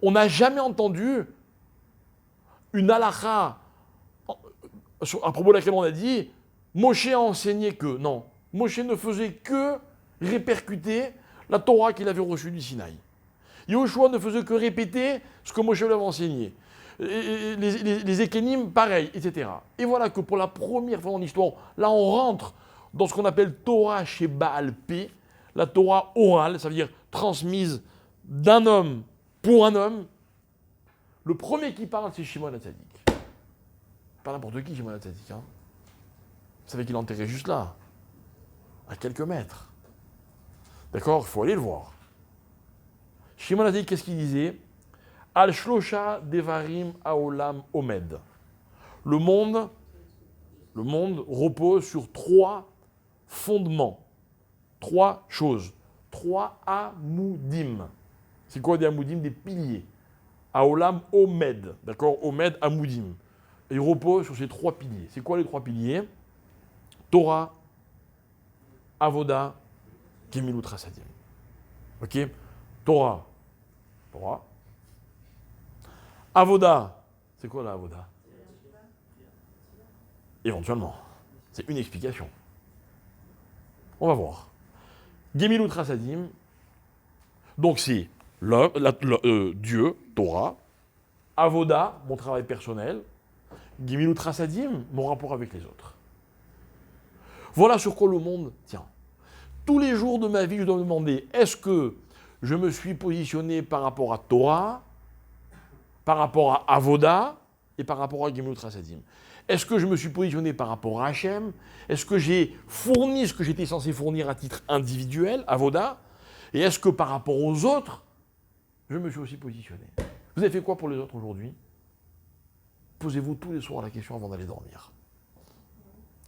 On n'a jamais entendu une halakha à propos de laquelle on a dit Moshe a enseigné que. Non, Moshe ne faisait que répercuter la Torah qu'il avait reçue du Sinaï. Yehoshua ne faisait que répéter ce que Moshe lui avait enseigné. Les Ékénim, pareil, etc. Et voilà que pour la première fois dans l'histoire, là on rentre dans ce qu'on appelle Torah chez Baal P, la Torah orale, ça veut dire transmise d'un homme pour un homme. Le premier qui parle, c'est Shimon HaTzadik. Pas n'importe qui, Shimon HaTzadik. Vous savez qu'il est enterré juste là, à quelques mètres. D'accord? Il faut aller le voir. Shimon HaTzadik, qu'est-ce qu'il disait? Al-Shlosha Devarim Haolam Omed. Le monde repose sur 3 fondements, 3 choses, 3 Amoudim. C'est quoi des Amoudim? Des piliers. Haolam Omed, d'accord? Omed Amoudim. Et il repose sur ces 3 piliers. C'est quoi les 3 piliers? Torah, Avoda, Gemilut Chasadim. Ok? Torah. Avoda, c'est quoi la Avoda? Éventuellement. C'est une explication. On va voir. Gemilut Chasadim, donc c'est Dieu, Torah. Avoda, mon travail personnel. Gemilut Chasadim, mon rapport avec les autres. Voilà sur quoi le monde tient. Tous les jours de ma vie, je dois me demander, est-ce que je me suis positionné par rapport à Torah, par rapport à Avoda et par rapport à Gemilut Chasadim? Est-ce que je me suis positionné par rapport à Hachem? Est-ce que j'ai fourni ce que j'étais censé fournir à titre individuel, Avoda? Et est-ce que par rapport aux autres, je me suis aussi positionné? Vous avez fait quoi pour les autres aujourd'hui? Posez-vous tous les soirs la question avant d'aller dormir.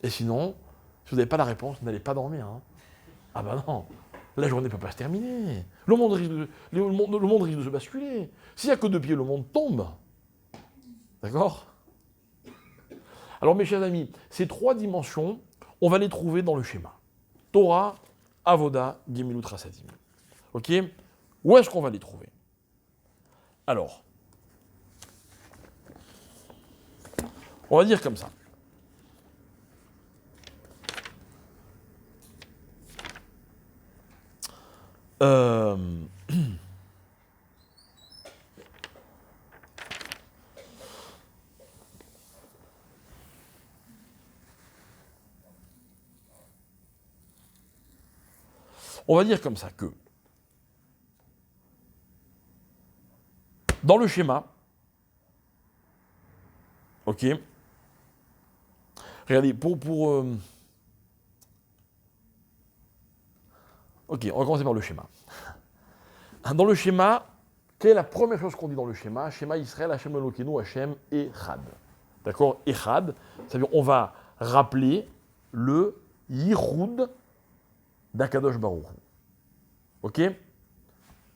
Et sinon, si vous n'avez pas la réponse, n'allez pas dormir. Hein. Ah ben non, la journée ne peut pas se terminer. Le monde risque de se basculer. S'il n'y a que 2 pieds, le monde tombe. D'accord? Alors mes chers amis, ces 3 dimensions, on va les trouver dans le schéma. Torah, Avoda, Gemilut Chasadim. Ok? Où est-ce qu'on va les trouver? Alors, on va dire comme ça. Euh, On va dire comme ça que dans le schéma, ok, regardez, ok, on va commencer par le schéma. Dans le schéma, quelle est la première chose qu'on dit dans le schéma? Schéma Israël, Hachem Elokeinu, Hachem Echad. D'accord? Echad, ça veut dire on va rappeler le Yichud d'Akadosh Baruch Hu. Ok?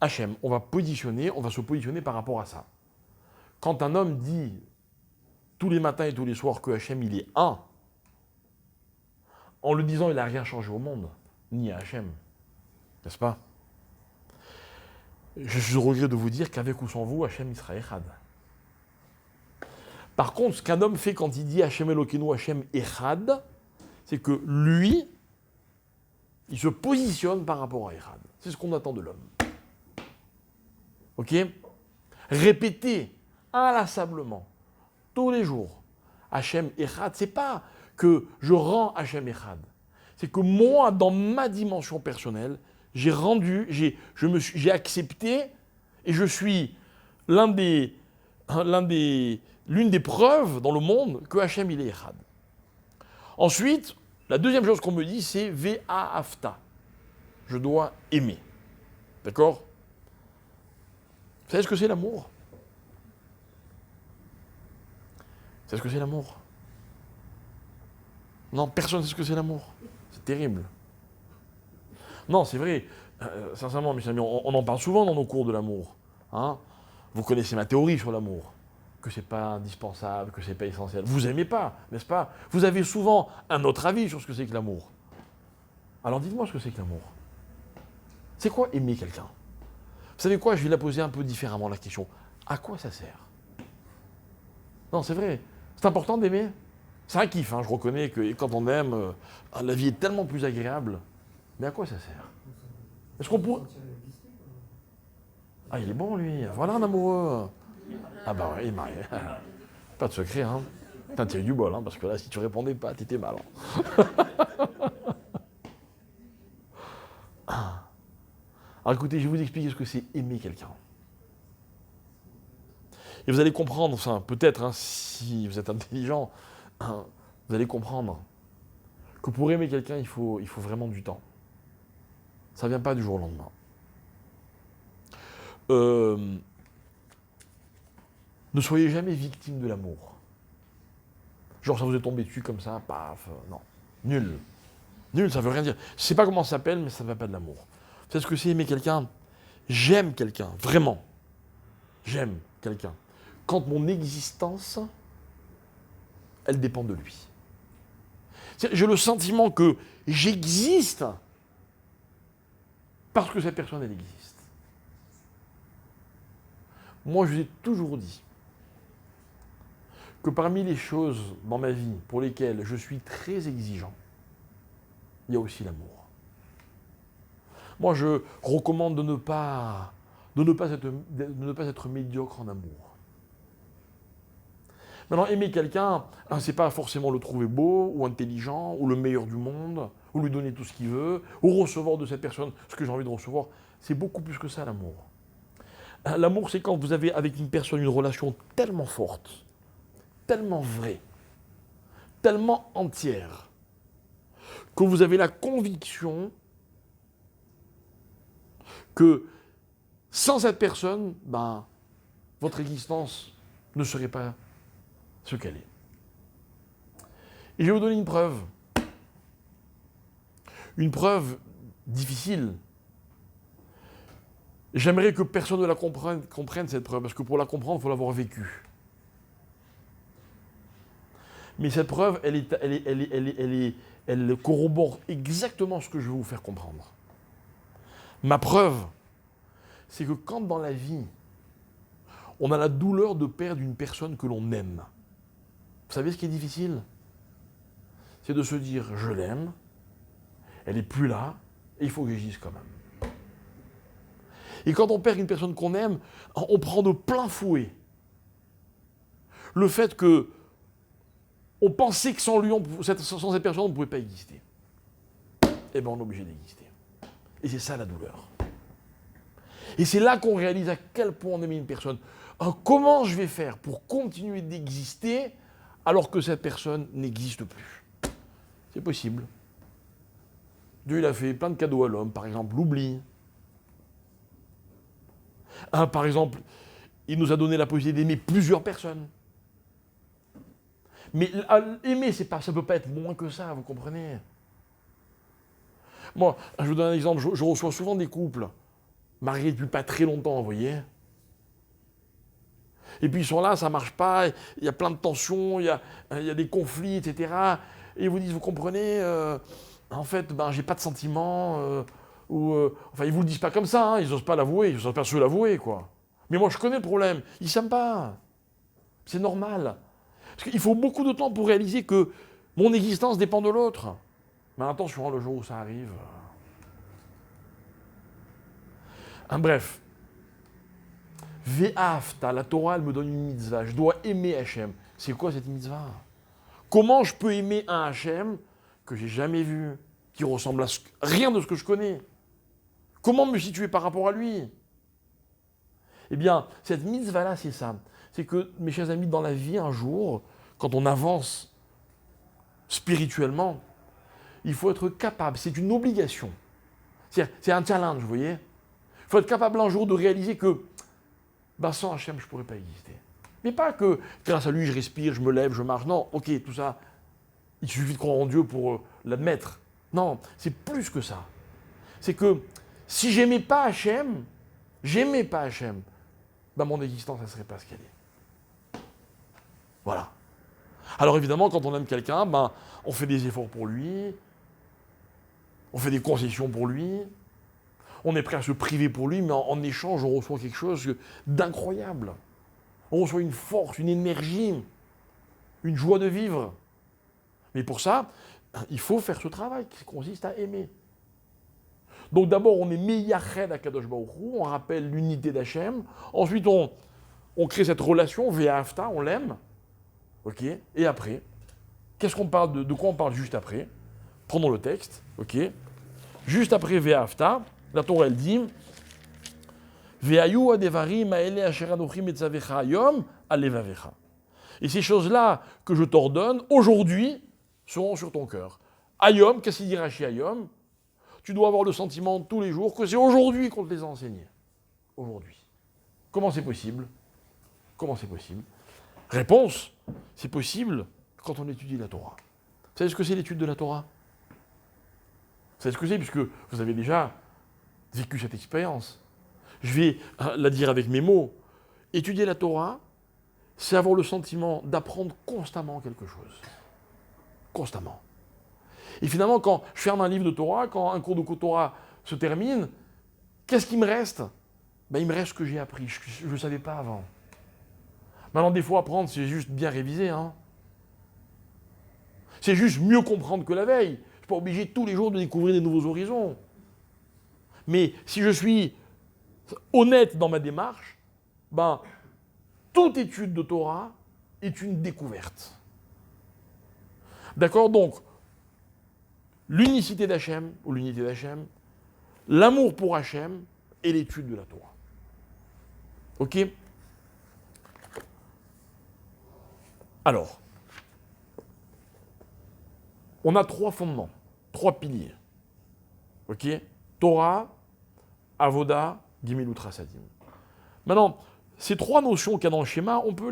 Hachem, on va se positionner par rapport à ça. Quand un homme dit tous les matins et tous les soirs que Hachem il est un, en le disant il n'a rien changé au monde, ni à Hachem. N'est-ce pas? Je suis au regret de vous dire qu'avec ou sans vous, Hachem il sera Echad. Par contre, ce qu'un homme fait quand il dit Hachem Elokeinu, Hachem Echad, c'est que lui, il se positionne par rapport à Echad. C'est ce qu'on attend de l'homme. Ok? Répéter inlassablement, tous les jours, Hachem Echad, c'est pas que je rends Hachem Echad. C'est que moi, dans ma dimension personnelle, j'ai accepté et je suis l'une des preuves dans le monde que Hachem il est Echad. Ensuite, la deuxième chose qu'on me dit, c'est Ve'ahavta. Je dois aimer. D'accord? Vous savez ce que c'est l'amour? Vous savez ce que c'est l'amour? Non, personne ne sait ce que c'est l'amour. C'est terrible. Non, c'est vrai. Sincèrement, mes amis, on en parle souvent dans nos cours de l'amour. Hein? Vous connaissez ma théorie sur l'amour. Que c'est pas indispensable, que c'est pas essentiel. Vous aimez pas, n'est-ce pas? Vous avez souvent un autre avis sur ce que c'est que l'amour. Alors dites-moi ce que c'est que l'amour. C'est quoi aimer quelqu'un? Vous savez quoi? Je vais la poser un peu différemment, la question. À quoi ça sert? Non, c'est vrai. C'est important d'aimer. C'est un kiff, hein. Je reconnais que quand on aime, la vie est tellement plus agréable. Mais à quoi ça sert? Est-ce qu'on pourrait... Ah, il est bon, lui. Voilà un amoureux. Ah bah oui, pas de secret, hein. T'as eu du bol, hein, parce que là, si tu répondais pas, t'étais mal. Hein. Alors écoutez, je vais vous expliquer ce que c'est aimer quelqu'un. Et vous allez comprendre, ça, peut-être, hein, si vous êtes intelligent, hein, vous allez comprendre que pour aimer quelqu'un, il faut vraiment du temps. Ça ne vient pas du jour au lendemain. Ne soyez jamais victime de l'amour. Genre ça vous est tombé dessus comme ça, paf, non. Nul. Nul, ça veut rien dire. Je ne sais pas comment ça s'appelle, mais ça ne va pas de l'amour. Vous savez ce que c'est aimer quelqu'un? J'aime quelqu'un, vraiment. J'aime quelqu'un. Quand mon existence, elle dépend de lui. J'ai le sentiment que j'existe parce que cette personne, elle existe. Moi, je vous ai toujours dit que parmi les choses dans ma vie pour lesquelles je suis très exigeant, il y a aussi l'amour. Moi, je recommande de ne pas être médiocre en amour. Maintenant, aimer quelqu'un, hein, c'est pas forcément le trouver beau, ou intelligent, ou le meilleur du monde, ou lui donner tout ce qu'il veut, ou recevoir de cette personne ce que j'ai envie de recevoir. C'est beaucoup plus que ça, l'amour. L'amour, c'est quand vous avez avec une personne une relation tellement forte, tellement vraie, tellement entière, que vous avez la conviction que sans cette personne, votre existence ne serait pas ce qu'elle est. Et je vais vous donner une preuve. Une preuve difficile. J'aimerais que personne ne la comprenne cette preuve, parce que pour la comprendre, il faut l'avoir vécue. Mais cette preuve, elle corrobore exactement ce que je vais vous faire comprendre. Ma preuve, c'est que quand dans la vie, on a la douleur de perdre une personne que l'on aime. Vous savez ce qui est difficile? C'est de se dire, je l'aime, elle n'est plus là, et il faut que j'agisse quand même. Et quand on perd une personne qu'on aime, on prend de plein fouet le fait que on pensait que sans lui, sans cette personne, on ne pouvait pas exister. Eh bien, on est obligé d'exister. Et c'est ça la douleur. Et c'est là qu'on réalise à quel point on aime une personne. Comment je vais faire pour continuer d'exister alors que cette personne n'existe plus? C'est possible. Dieu, il a fait plein de cadeaux à l'homme, par exemple l'oubli. Par exemple, il nous a donné la possibilité d'aimer plusieurs personnes. Mais aimer, ça ne peut pas être moins que ça, vous comprenez? Moi, je vous donne un exemple, je reçois souvent des couples, mariés depuis pas très longtemps, vous voyez. Et puis ils sont là, ça ne marche pas, il y a plein de tensions, il y a des conflits, etc. Et ils vous disent, vous comprenez, en fait, j'ai pas de sentiments, enfin ils vous le disent pas comme ça, hein, ils n'osent pas l'avouer, ils n'osent pas se l'avouer, quoi. Mais moi je connais le problème, ils ne s'aiment pas. C'est normal. Parce qu'il faut beaucoup de temps pour réaliser que mon existence dépend de l'autre. Mais attention, le jour où ça arrive. Bref. Ve'afta, la Torah, elle me donne une mitzvah. Je dois aimer Hachem. C'est quoi cette mitzvah? Comment je peux aimer un Hachem que j'ai jamais vu, qui ressemble à rien de ce que je connais? Comment me situer par rapport à lui? Eh bien, cette mitzvah-là, c'est ça. C'est que, mes chers amis, dans la vie, un jour, quand on avance spirituellement, il faut être capable, c'est une obligation. C'est un challenge, vous voyez. Il faut être capable un jour de réaliser que sans Hachem, je ne pourrais pas exister. Mais pas que grâce à lui, je respire, je me lève, je marche. Non, ok, tout ça, il suffit de croire en Dieu pour l'admettre. Non, c'est plus que ça. C'est que si j'aimais pas Hachem, mon existence, elle ne serait pas ce qu'elle est. Voilà. Alors évidemment, quand on aime quelqu'un, on fait des efforts pour lui, on fait des concessions pour lui, on est prêt à se priver pour lui, mais en échange, on reçoit quelque chose d'incroyable. On reçoit une force, une énergie, une joie de vivre. Mais pour ça, il faut faire ce travail qui consiste à aimer. Donc d'abord, on est Meyached à Kadosh Baruch Hu, on rappelle l'unité d'Hachem. Ensuite, on crée cette relation, Ve'afta, on l'aime. Ok. Et après, qu'est-ce qu'on parle de quoi on parle juste après? Prenons le texte. Ok. Juste après Ve'afta, la Torah elle dit Ve'ayu adevarim ha'ele asher anochi metzavecha hayom alevavecha. Et ces choses-là que je t'ordonne aujourd'hui seront sur ton cœur. Hayom, qu'est-ce qu'il dit Rashi Hayom? Tu dois avoir le sentiment tous les jours que c'est aujourd'hui qu'on te les a enseignés. Aujourd'hui. Comment c'est possible? Comment c'est possible? Réponse, c'est possible quand on étudie la Torah. Vous savez ce que c'est l'étude de la Torah? Vous savez ce que c'est, puisque vous avez déjà vécu cette expérience. Je vais la dire avec mes mots. Étudier la Torah, c'est avoir le sentiment d'apprendre constamment quelque chose. Constamment. Et finalement, quand je ferme un livre de Torah, quand un cours de Torah se termine, qu'est-ce qui me reste? Il me reste ce que j'ai appris. Je ne le savais pas avant. Maintenant, des fois, apprendre, c'est juste bien réviser. Hein. C'est juste mieux comprendre que la veille. Je ne suis pas obligé tous les jours de découvrir des nouveaux horizons. Mais si je suis honnête dans ma démarche, toute étude de Torah est une découverte. D'accord? Donc, l'unicité d'Hachem, ou l'unité d'Hachem, l'amour pour Hachem et l'étude de la Torah. Ok? Alors, on a 3 fondements, 3 piliers. Ok? Torah, Avoda, Gimilut Chasadim. Maintenant, ces 3 notions qu'il y a dans le schéma, on peut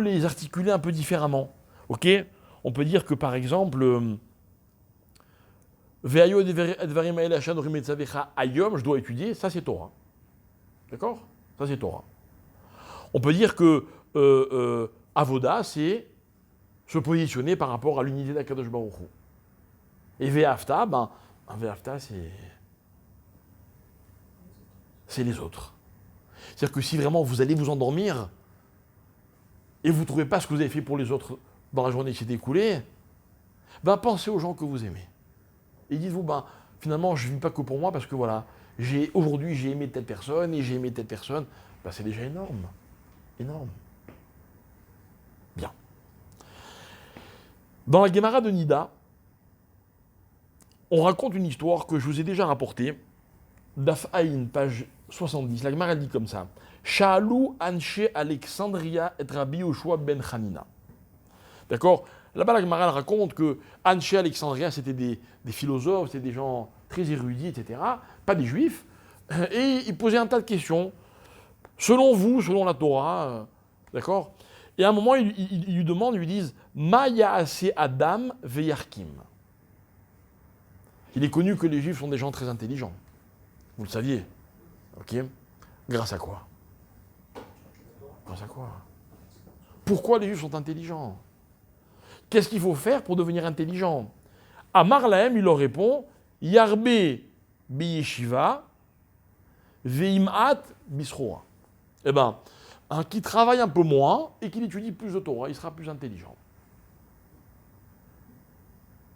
les articuler un peu différemment. Ok? On peut dire que par exemple, Ve'ayu advarim ha'ele asher anochi metzavecha hayom, je dois étudier, ça c'est Torah. D'accord? Ça c'est Torah. On peut dire que Avoda, c'est se positionner par rapport à l'unité d'Akadosh Baruch Hu. Et Ve'afta, Ve'afta, c'est les autres. C'est-à-dire que si vraiment vous allez vous endormir et vous ne trouvez pas ce que vous avez fait pour les autres dans la journée qui s'est écoulée, ben pensez aux gens que vous aimez. Et dites-vous, ben, finalement, je ne vis pas que pour moi parce que voilà, aujourd'hui j'ai aimé telle personne et j'ai aimé telle personne. Ben, c'est déjà énorme. Énorme. Bien. Dans la Gemara de Nida, on raconte une histoire que je vous ai déjà rapportée. Daf Aïn, page 70. La Gemara dit comme ça. Sha'alou Anshe Alexandria et Rabbi Yoshua ben Hanina. D'accord? Là-bas, la Gemara raconte que Anshe Alexandria, c'était des philosophes, c'était des gens très érudits, etc. Pas des juifs. Et ils posaient un tas de questions. Selon vous, selon la Torah, d'accord? Et à un moment, ils lui demandent, ils lui disent Ma ya'ase Adam veyarkim. Il est connu que les juifs sont des gens très intelligents. Vous le saviez. Ok? Grâce à quoi? Grâce à quoi? Pourquoi les juifs sont intelligents? Qu'est-ce qu'il faut faire pour devenir intelligent? Amar Lahem, il leur répond Yarbe biyeshiva veim'at bisroa. Eh bien, qui travaille un peu moins et qui étudie plus de Torah, il sera plus intelligent.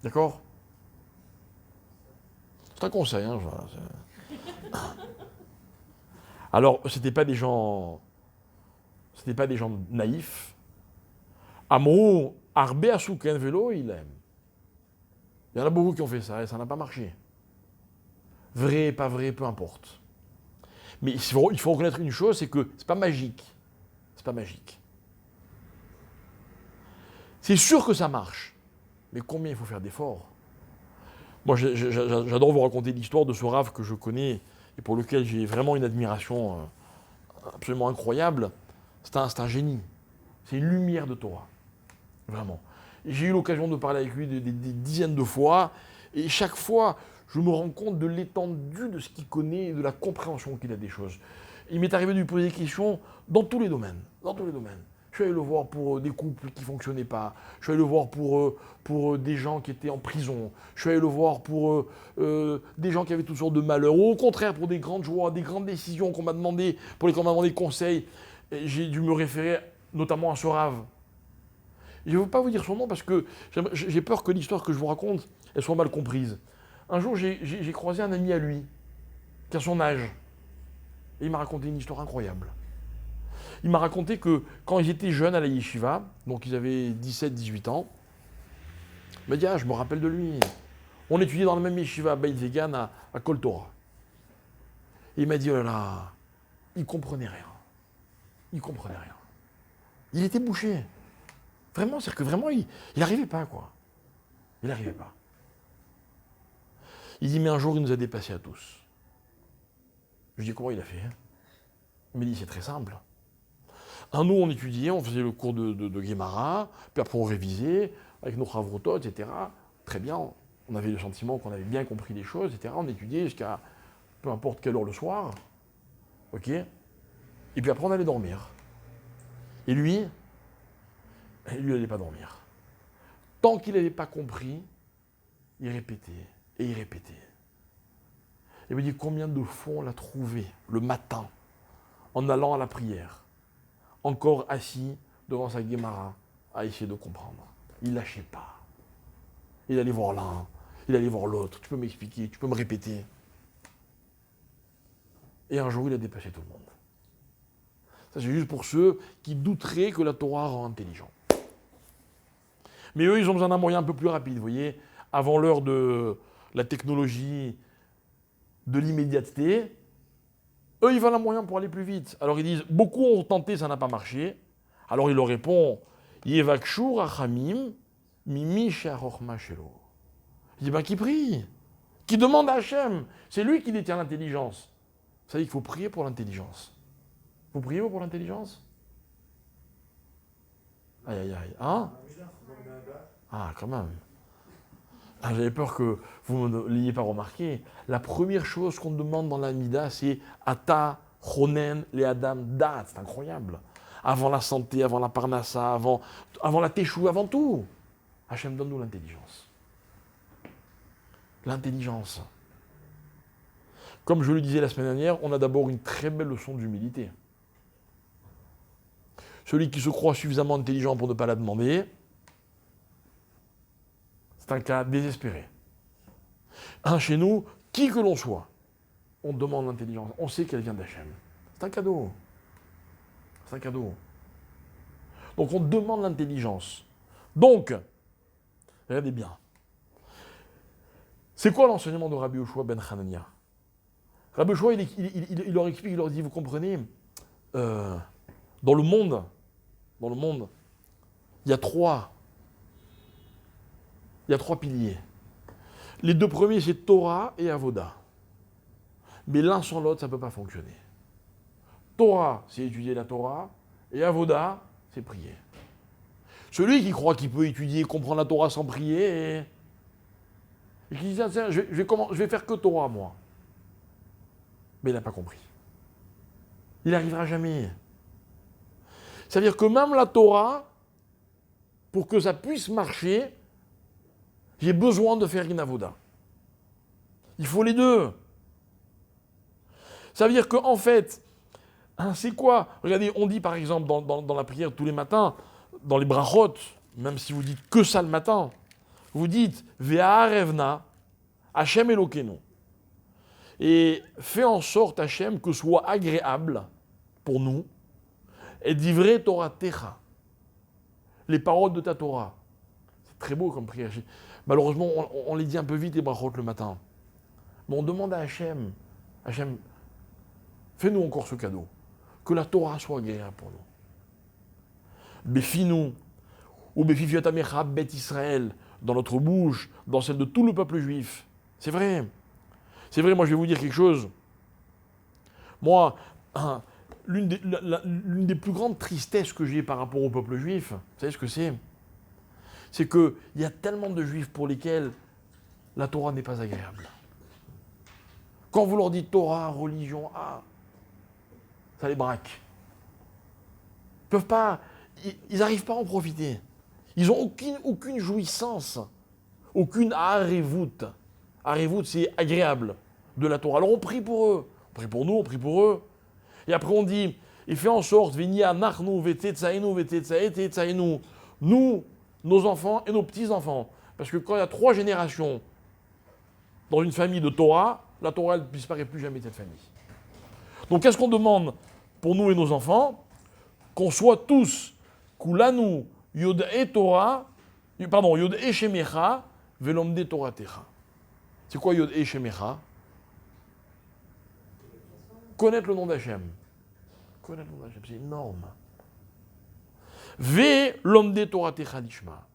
D'accord? C'est un conseil. Hein, alors, c'était pas des gens naïfs. Amrou, Arbe Asuken Velo, il aime. Il y en a beaucoup qui ont fait ça et ça n'a pas marché. Vrai, pas vrai, peu importe. Mais il faut reconnaître une chose, c'est que c'est pas magique. C'est pas magique. C'est sûr que ça marche. Mais combien il faut faire d'efforts? Moi, j'adore vous raconter l'histoire de ce Rav que je connais et pour lequel j'ai vraiment une admiration absolument incroyable. C'est un génie. C'est une lumière de Torah. Vraiment. J'ai eu l'occasion de parler avec lui des dizaines de fois et chaque fois, je me rends compte de l'étendue de ce qu'il connaît et de la compréhension qu'il a des choses. Il m'est arrivé de lui poser des questions dans tous les domaines. Dans tous les domaines. Je suis allé le voir pour des couples qui ne fonctionnaient pas. Je suis allé le voir pour des gens qui étaient en prison. Je suis allé le voir pour des gens qui avaient toutes sortes de malheurs. Ou au contraire, pour des grandes joies, des grandes décisions qu'on m'a demandé, pour lesquelles on m'a demandé conseil. Et j'ai dû me référer notamment à ce Rav. Je ne veux pas vous dire son nom parce que j'ai peur que l'histoire que je vous raconte, elle soit mal comprise. Un jour, j'ai croisé un ami à lui, qui a son âge. Et il m'a raconté une histoire incroyable. Il m'a raconté que quand ils étaient jeunes à la yeshiva, donc ils avaient 17-18 ans, il m'a dit, je me rappelle de lui. On étudiait dans la même yeshiva à Beit Vegan à Kol Torah. Et il m'a dit, oh là là, il ne comprenait rien. Il ne comprenait rien. Il était bouché. Vraiment, c'est-à-dire que vraiment, il n'arrivait pas, quoi. Il n'arrivait pas. Il dit, mais un jour, il nous a dépassés à tous. Je dis, comment il a fait? Il m'a dit, c'est très simple. Nous, on étudiait, on faisait le cours de Guémara, puis après on révisait, avec nos Chavrotot, etc. Très bien, on avait le sentiment qu'on avait bien compris les choses, etc. On étudiait jusqu'à peu importe quelle heure le soir. Ok? Et puis après, on allait dormir. Et lui, il n'allait pas dormir. Tant qu'il n'avait pas compris, il répétait, et il répétait. Il me dit combien de fois on l'a trouvé le matin, en allant à la prière, encore assis devant sa Guémara, à essayer de comprendre. Il ne lâchait pas. Il allait voir l'un, il allait voir l'autre. Tu peux m'expliquer, tu peux me répéter. Et un jour, il a dépassé tout le monde. Ça, c'est juste pour ceux qui douteraient que la Torah rend intelligent. Mais eux, ils ont besoin d'un moyen un peu plus rapide, vous voyez. Avant l'heure de la technologie, de l'immédiateté, eux, ils veulent un moyen pour aller plus vite. Alors ils disent, beaucoup ont tenté, ça n'a pas marché. Alors il leur répond, Yevakshu rachamim, mimi she'arochma shelo. Il dit, qui prie, qui demande à Hachem. C'est lui qui détient l'intelligence. Ça veut dire qu'il faut prier pour l'intelligence. Vous priez pour l'intelligence? Aïe, aïe, aïe. Hein? Ah, quand même. J'avais peur que vous ne l'ayez pas remarqué. La première chose qu'on demande dans la Mida, c'est Ata, Chonen, les Adam, Dat. C'est incroyable. Avant la santé, avant la Parnassa, avant la Téchou, avant tout. Hachem, donne-nous l'intelligence. L'intelligence. Comme je le disais la semaine dernière, on a d'abord une très belle leçon d'humilité. Celui qui se croit suffisamment intelligent pour ne pas la demander, c'est un cas désespéré. Chez nous, qui que l'on soit, on demande l'intelligence. On sait qu'elle vient d'Hachem. C'est un cadeau. C'est un cadeau. Donc on demande l'intelligence. Donc, regardez bien. C'est quoi l'enseignement de Rabbi Yoshua ben Hanania? Rabbi Yoshua, il leur explique, il leur dit, vous comprenez, dans le monde, il y a trois piliers. Les deux premiers, c'est Torah et Avoda. Mais l'un sans l'autre, ça ne peut pas fonctionner. Torah, c'est étudier la Torah, et Avoda, c'est prier. Celui qui croit qu'il peut étudier, comprendre la Torah sans prier, et qui dit, tiens, je vais faire que Torah, moi. Mais il n'a pas compris. Il n'arrivera jamais. Ça veut dire que même la Torah, pour que ça puisse marcher, j'ai besoin de faire une avoda. Il faut les deux. Ça veut dire qu'en fait, c'est quoi? Regardez, on dit par exemple dans la prière tous les matins, dans les brachot, même si vous dites que ça le matin, vous dites Ve'arevna, Hachem Elokeinu. Et fais en sorte, Hachem, que ce soit agréable pour nous, et d'ivrei Torah Techa, les paroles de ta Torah. C'est très beau comme prière. Malheureusement, on les dit un peu vite, les brachot, le matin. Mais on demande à Hachem, Hachem, fais-nous encore ce cadeau, que la Torah soit agréable pour nous. Béfis-nous, ou Béfifiot Amecha, Bet Israël, dans notre bouche, dans celle de tout le peuple juif. C'est vrai. C'est vrai, moi je vais vous dire quelque chose. Moi, l'une des plus grandes tristesses que j'ai par rapport au peuple juif, vous savez ce que c'est? C'est qu'il y a tellement de juifs pour lesquels la Torah n'est pas agréable. Quand vous leur dites Torah, religion, ça les braque. Ils n'arrivent pas à en profiter. Ils n'ont aucune jouissance, aucune arévoute. Arévoute, c'est agréable de la Torah. Alors on prie pour eux, on prie pour nous, on prie pour eux. Et après on dit, et fait en sorte, nous, nos enfants et nos petits-enfants. Parce que quand il y a 3 générations dans une famille de Torah, la Torah, elle ne disparaît plus jamais de cette famille. Donc qu'est-ce qu'on demande pour nous et nos enfants? Qu'on soit tous, Kulanu, Yod'e Torah, Yod'e Shemecha, Velomde Torah Techa. C'est quoi Yod'e Shemecha? Connaître le nom d'Hachem. Connaître le nom d'Hachem, c'est énorme. Velomde Torah Techa Lishma.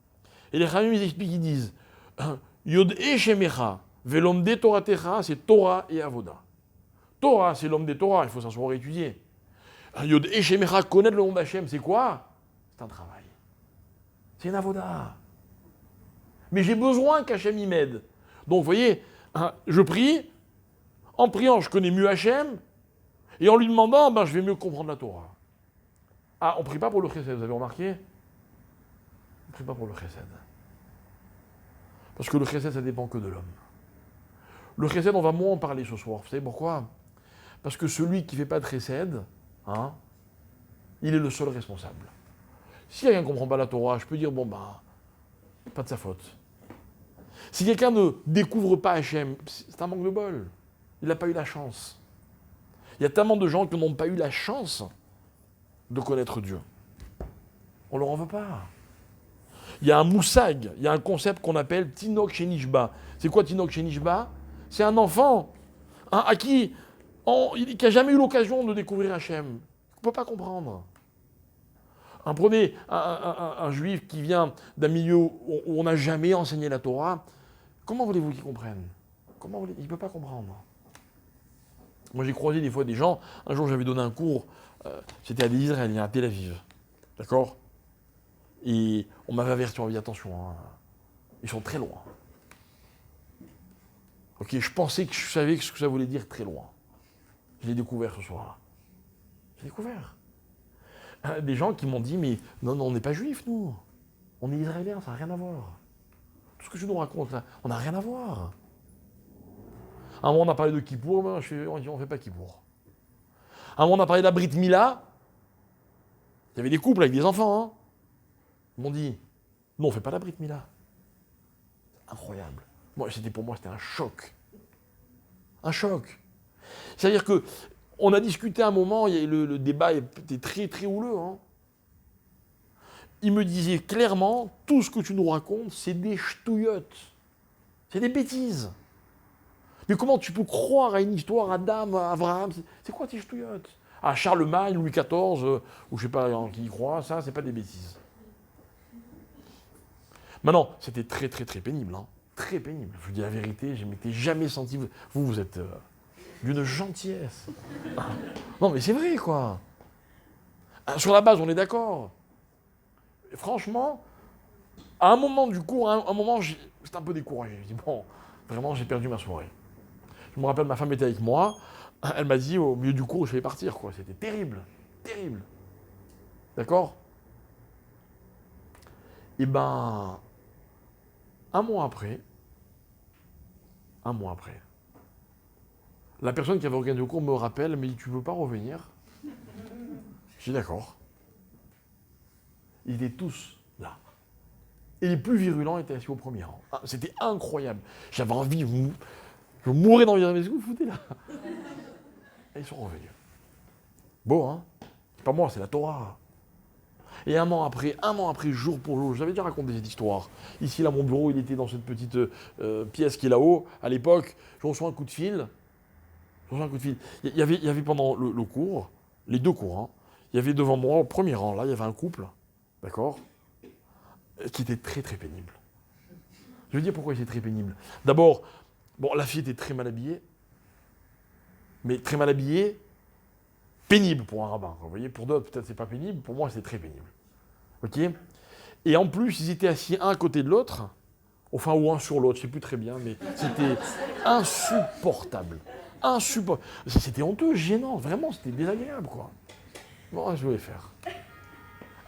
Et les Chamim, ils expliquent, ils disent, Yod'e Shemecha, Velomde Torah Techa, c'est Torah et Avoda. Torah, c'est l'homme des Torah, il faut s'asseoir et étudier. Yod'e Shemecha, connaître le nom d'Hachem, c'est quoi? C'est un travail. C'est une avoda. Mais j'ai besoin qu'Hachem y m'aide. Donc, vous voyez, je prie, en priant, je connais mieux Hachem, et en lui demandant, je vais mieux comprendre la Torah. On ne prie pas pour le chesed, vous avez remarqué? On ne prie pas pour le chesed. Parce que le chesed, ça ne dépend que de l'homme. Le chesed, on va moins en parler ce soir. Vous savez pourquoi? Parce que celui qui ne fait pas de chesed, il est le seul responsable. Si quelqu'un ne comprend pas la Torah, je peux dire, pas de sa faute. Si quelqu'un ne découvre pas Hachem, c'est un manque de bol. Il n'a pas eu la chance. Il y a tellement de gens qui n'ont pas eu la chance de connaître Dieu. On ne leur en veut pas. Il y a un moussag, il y a un concept qu'on appelle Tinok Shenishba. C'est quoi Tinok Shenishba? C'est un enfant qui n'a jamais eu l'occasion de découvrir Hachem. On ne peut pas comprendre. Prenez un juif qui vient d'un milieu où on n'a jamais enseigné la Torah. Comment voulez-vous qu'il comprenne? Il ne peut pas comprendre. Moi, j'ai croisé des fois des gens. Un jour, j'avais donné un cours. C'était à des Israéliens, à Tel Aviv. D'accord? Et on m'avait averti, on m'a dit attention, ils sont très loin. Ok, je pensais que je savais ce que ça voulait dire très loin. Je l'ai découvert ce soir-là. J'ai découvert. Des gens qui m'ont dit, mais non, on n'est pas juifs, nous. On est israéliens, ça n'a rien à voir. Tout ce que tu nous racontes là, on n'a rien à voir. À un moment, on a parlé de Kippour, on ne fait pas Kippour. À un moment, on a parlé de la Brit Mila. Il y avait des couples avec des enfants, hein. Ils m'ont dit, non, on fait pas la Brit Mila. Incroyable. Pour moi, c'était un choc. Un choc. C'est-à-dire que on a discuté un moment, le débat était très très houleux. Hein. Il me disait clairement, tout ce que tu nous racontes, c'est des ch'touillottes. C'est des bêtises. Mais comment tu peux croire à une histoire Adam, Abraham? C'est quoi tes ch'touillottes? Ah, Charlemagne, Louis XIV, ou je sais pas qui y croit, ça, c'est pas des bêtises. Maintenant, c'était très très très pénible. Hein. Très pénible. Je vous dis la vérité, je ne m'étais jamais senti... Vous êtes d'une gentillesse. Non, mais c'est vrai, quoi. Sur la base, on est d'accord. Franchement, à un moment du cours, à un moment, j'étais un peu découragé. Je dis, bon, vraiment, j'ai perdu ma soirée. Je me rappelle, ma femme était avec moi. Elle m'a dit, au milieu du cours, je vais partir, quoi. C'était terrible. Terrible. D'accord? Et ben, un mois après, la personne qui avait organisé le cours me rappelle, mais tu veux pas revenir? J'ai dit d'accord. Ils étaient tous là. Et les plus virulents étaient assis au premier rang. Ah, c'était incroyable. J'avais envie, je mourais d'envie de dire, mais ce que vous foutez là? Et ils sont revenus. Beau, hein? C'est pas moi, c'est la Torah. Et un an après, jour pour jour, j'avais déjà raconté cette histoire. Ici, là, mon bureau, il était dans cette petite pièce qui est là-haut. À l'époque, je reçois un coup de fil. Il y avait pendant le cours, les deux cours, hein, il y avait devant moi, au premier rang, là, il y avait un couple, d'accord, qui était très très pénible. Je vais dire pourquoi il était très pénible. D'abord, bon, la fille était très mal habillée, mais très mal habillée, pénible pour un rabbin. Vous voyez, pour d'autres, peut-être c'est pas pénible, pour moi, c'est très pénible. Ok? Et en plus, ils étaient assis un à côté de l'autre, enfin, ou un sur l'autre, je sais plus très bien, mais c'était insupportable. C'était honteux, gênant, vraiment, c'était désagréable, quoi. Bon, je voulais faire.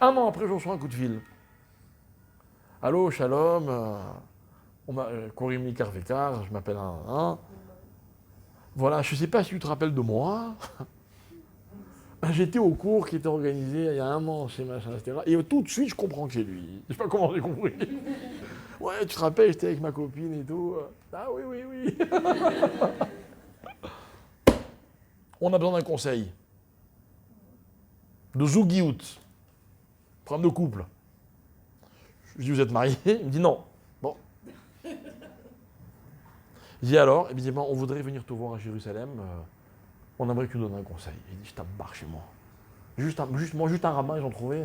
Un an après, je reçois un coup de fil. Allô, shalom, Korim Likar Vekar, je m'appelle un. Voilà, je ne sais pas si tu te rappelles de moi. J'étais au cours qui était organisé il y a un an chez machin, etc. Et tout de suite, je comprends que c'est lui. Je sais pas comment j'ai compris. Ouais, tu te rappelles, j'étais avec ma copine et tout. Ah oui, oui, oui. On a besoin d'un conseil. De zougiout. Problème de couple. Je lui dis, vous êtes mariés? Il me dit non. Bon. Je dis alors, évidemment, on voudrait venir te voir à Jérusalem. On aimerait que tu nous donnes un conseil. Il dit, je t'embarque chez moi. Juste un rabbin, ils ont trouvé.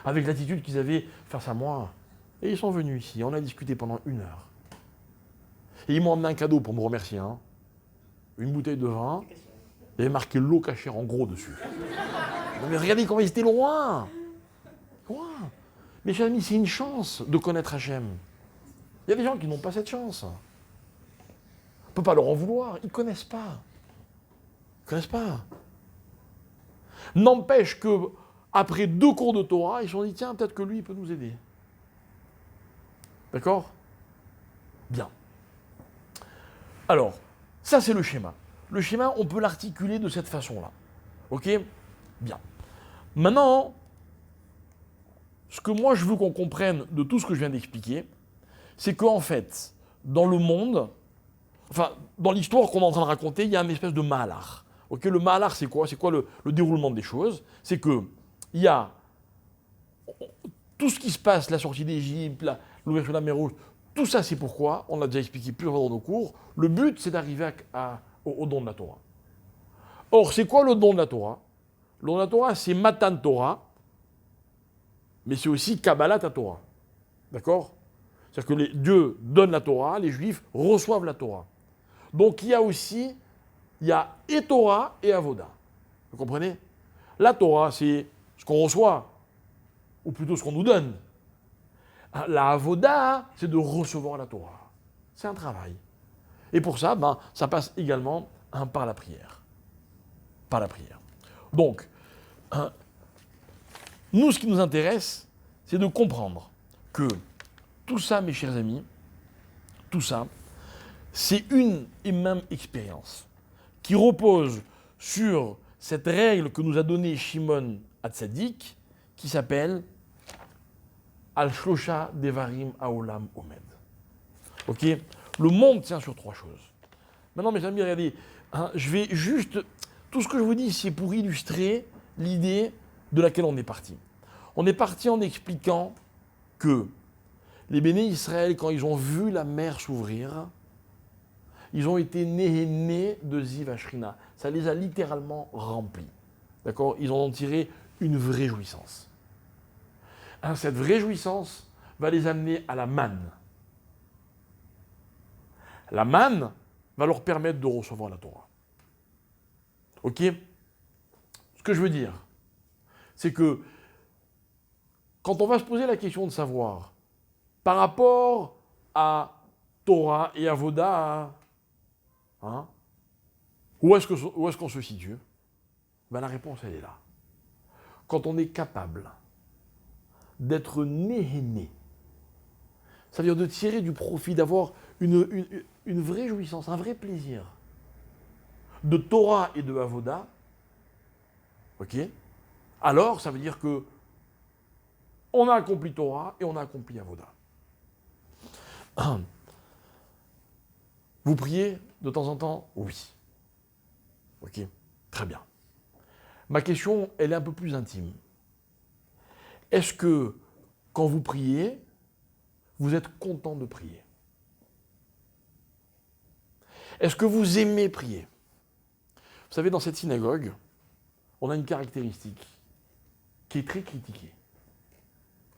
Avec l'attitude qu'ils avaient face à moi. Et ils sont venus ici. On a discuté pendant 1 heure. Et ils m'ont amené un cadeau pour me remercier. Hein. Une bouteille de vin. Il y avait marqué l'eau cachère en gros dessus. Mais regardez comment ils étaient loin. Loin. Mais chers amis, c'est une chance de connaître Hachem. Il y a des gens qui n'ont pas cette chance. On ne peut pas leur en vouloir. Ils ne connaissent pas. Ils ne connaissent pas. N'empêche que après 2 cours de Torah, ils se sont dit, tiens, peut-être que lui, il peut nous aider. D'accord? Bien. Alors, ça c'est le schéma. Le schéma, on peut l'articuler de cette façon-là. Ok? Bien. Maintenant, ce que moi je veux qu'on comprenne de tout ce que je viens d'expliquer, c'est qu'en fait, dans le monde, enfin, dans l'histoire qu'on est en train de raconter, il y a une espèce de mahalar. Ok, le mahalar, c'est quoi? C'est quoi le déroulement des choses? C'est que il y a tout ce qui se passe, la sortie d'Égypte, l'ouverture de la mer Rouge, tout ça, c'est pourquoi, on l'a déjà expliqué plusieurs fois dans nos cours, le but, c'est d'arriver au don de la Torah. Or, c'est quoi le don de la Torah? Le don de la Torah, c'est Matan Torah, mais c'est aussi Kabbalat Torah. D'accord? C'est-à-dire que Dieu donne la Torah, les Juifs reçoivent la Torah. Donc, il y a et Torah et Avoda. Vous comprenez? La Torah, c'est ce qu'on reçoit, ou plutôt ce qu'on nous donne. La Avoda, c'est de recevoir la Torah. C'est un travail. Et pour ça, ça passe également par la prière. Par la prière. Donc, nous, ce qui nous intéresse, c'est de comprendre que tout ça, mes chers amis, tout ça, c'est une et même expérience qui repose sur cette règle que nous a donnée Shimon Hatzadik, qui s'appelle Al-Shlosha Devarim Haolam Omed. Ok? Le monde tient sur 3 choses. Maintenant, mes amis, regardez, hein, je vais juste... Tout ce que je vous dis, c'est pour illustrer l'idée de laquelle on est parti. On est parti en expliquant que les béné Israël, quand ils ont vu la mer s'ouvrir, ils ont été nés de Ziv Ashrina. Ça les a littéralement remplis. D'accord? Ils en ont tiré une vraie jouissance. Hein, cette vraie jouissance va les amener à la manne. La manne va leur permettre de recevoir la Torah. Ok? Ce que je veux dire, c'est que quand on va se poser la question de savoir, par rapport à Torah et à Avoda, hein, où est-ce qu'on se situe? Ben, la réponse, elle est là. Quand on est capable d'être né, ça veut dire de tirer du profit, d'avoir une vraie jouissance, un vrai plaisir de Torah et de Avoda, ok? Alors, ça veut dire que on a accompli Torah et on a accompli Avoda. Vous priez de temps en temps? Oui. Ok, très bien. Ma question, elle est un peu plus intime. Est-ce que, quand vous priez, vous êtes content de prier? Est-ce que vous aimez prier? Vous savez, dans cette synagogue, on a une caractéristique qui est très critiquée.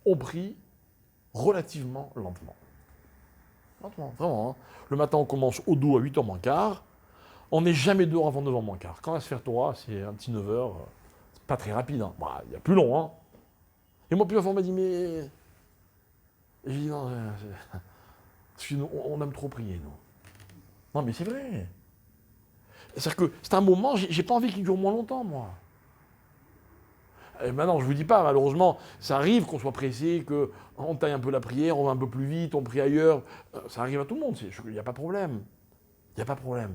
On prie relativement lentement. Lentement, vraiment. Hein. Le matin, on commence au dos à 8h moins quart. On n'est jamais dehors avant 9h moins quart. Quand la sphère Torah, c'est un petit 9h, c'est pas très rapide. Hein. Bah, il y a plus long. Hein. Et moi, plus la fois, on m'a dit, mais... Et j'ai dit, non, on aime trop prier, nous. Non, mais c'est vrai. C'est-à-dire que c'est un moment, j'ai pas envie qu'il dure moins longtemps, moi. Et maintenant, je vous dis pas, malheureusement, ça arrive qu'on soit pressé, qu'on taille un peu la prière, on va un peu plus vite, on prie ailleurs. Ça arrive à tout le monde, il n'y a pas de problème. Il n'y a pas de problème.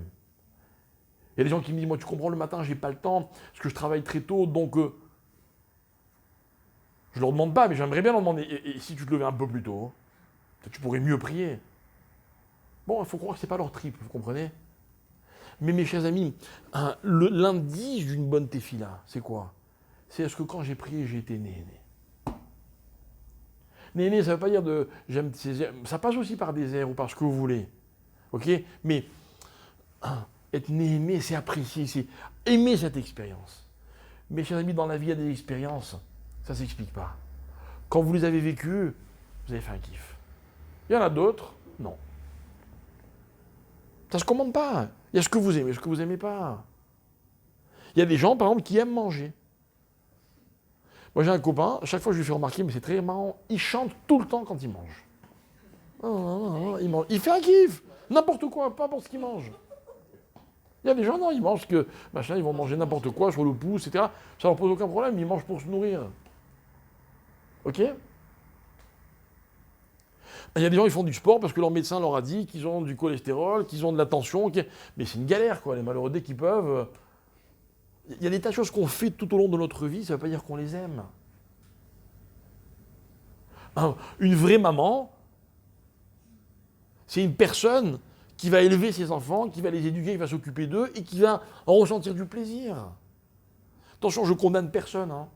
Il y a des gens qui me disent, moi, tu comprends, le matin, j'ai pas le temps, parce que je travaille très tôt, donc... je leur demande pas, mais j'aimerais bien leur demander. Et si tu te levais un peu plus tôt, tu pourrais mieux prier. Bon, il faut croire que c'est pas leur trip, vous comprenez? Mais mes chers amis, l'indice d'une bonne tefila, c'est quoi? C'est est-ce que quand j'ai prié, j'ai été né. Né, ça ne veut pas dire de j'aime ces airs. Ça passe aussi par des airs ou par ce que vous voulez. Ok? Mais être né, c'est apprécier, c'est aimer cette expérience. Mes chers amis, dans la vie, il y a des expériences, ça ne s'explique pas. Quand vous les avez vécues, vous avez fait un kiff. Il y en a d'autres, non. Ça ne se commande pas. Il y a ce que vous aimez, ce que vous n'aimez pas. Il y a des gens, par exemple, qui aiment manger. Moi, j'ai un copain, à chaque fois je lui fais remarquer, mais c'est très marrant, il chante tout le temps quand il mange. Il mange. Il fait un kiff. N'importe quoi, peu importe ce qu'il mange. Il y a des gens, non, ils mangent que, machin, ils vont manger n'importe quoi sur le pouce, etc. Ça leur pose aucun problème, ils mangent pour se nourrir. Ok? Il y a des gens qui font du sport parce que leur médecin leur a dit qu'ils ont du cholestérol, qu'ils ont de la tension. Mais c'est une galère, quoi, les malheureux dès qu'ils peuvent. Il y a des tas de choses qu'on fait tout au long de notre vie, ça ne veut pas dire qu'on les aime. Une vraie maman, c'est une personne qui va élever ses enfants, qui va les éduquer, qui va s'occuper d'eux et qui va en ressentir du plaisir. Attention, je condamne personne. Hein.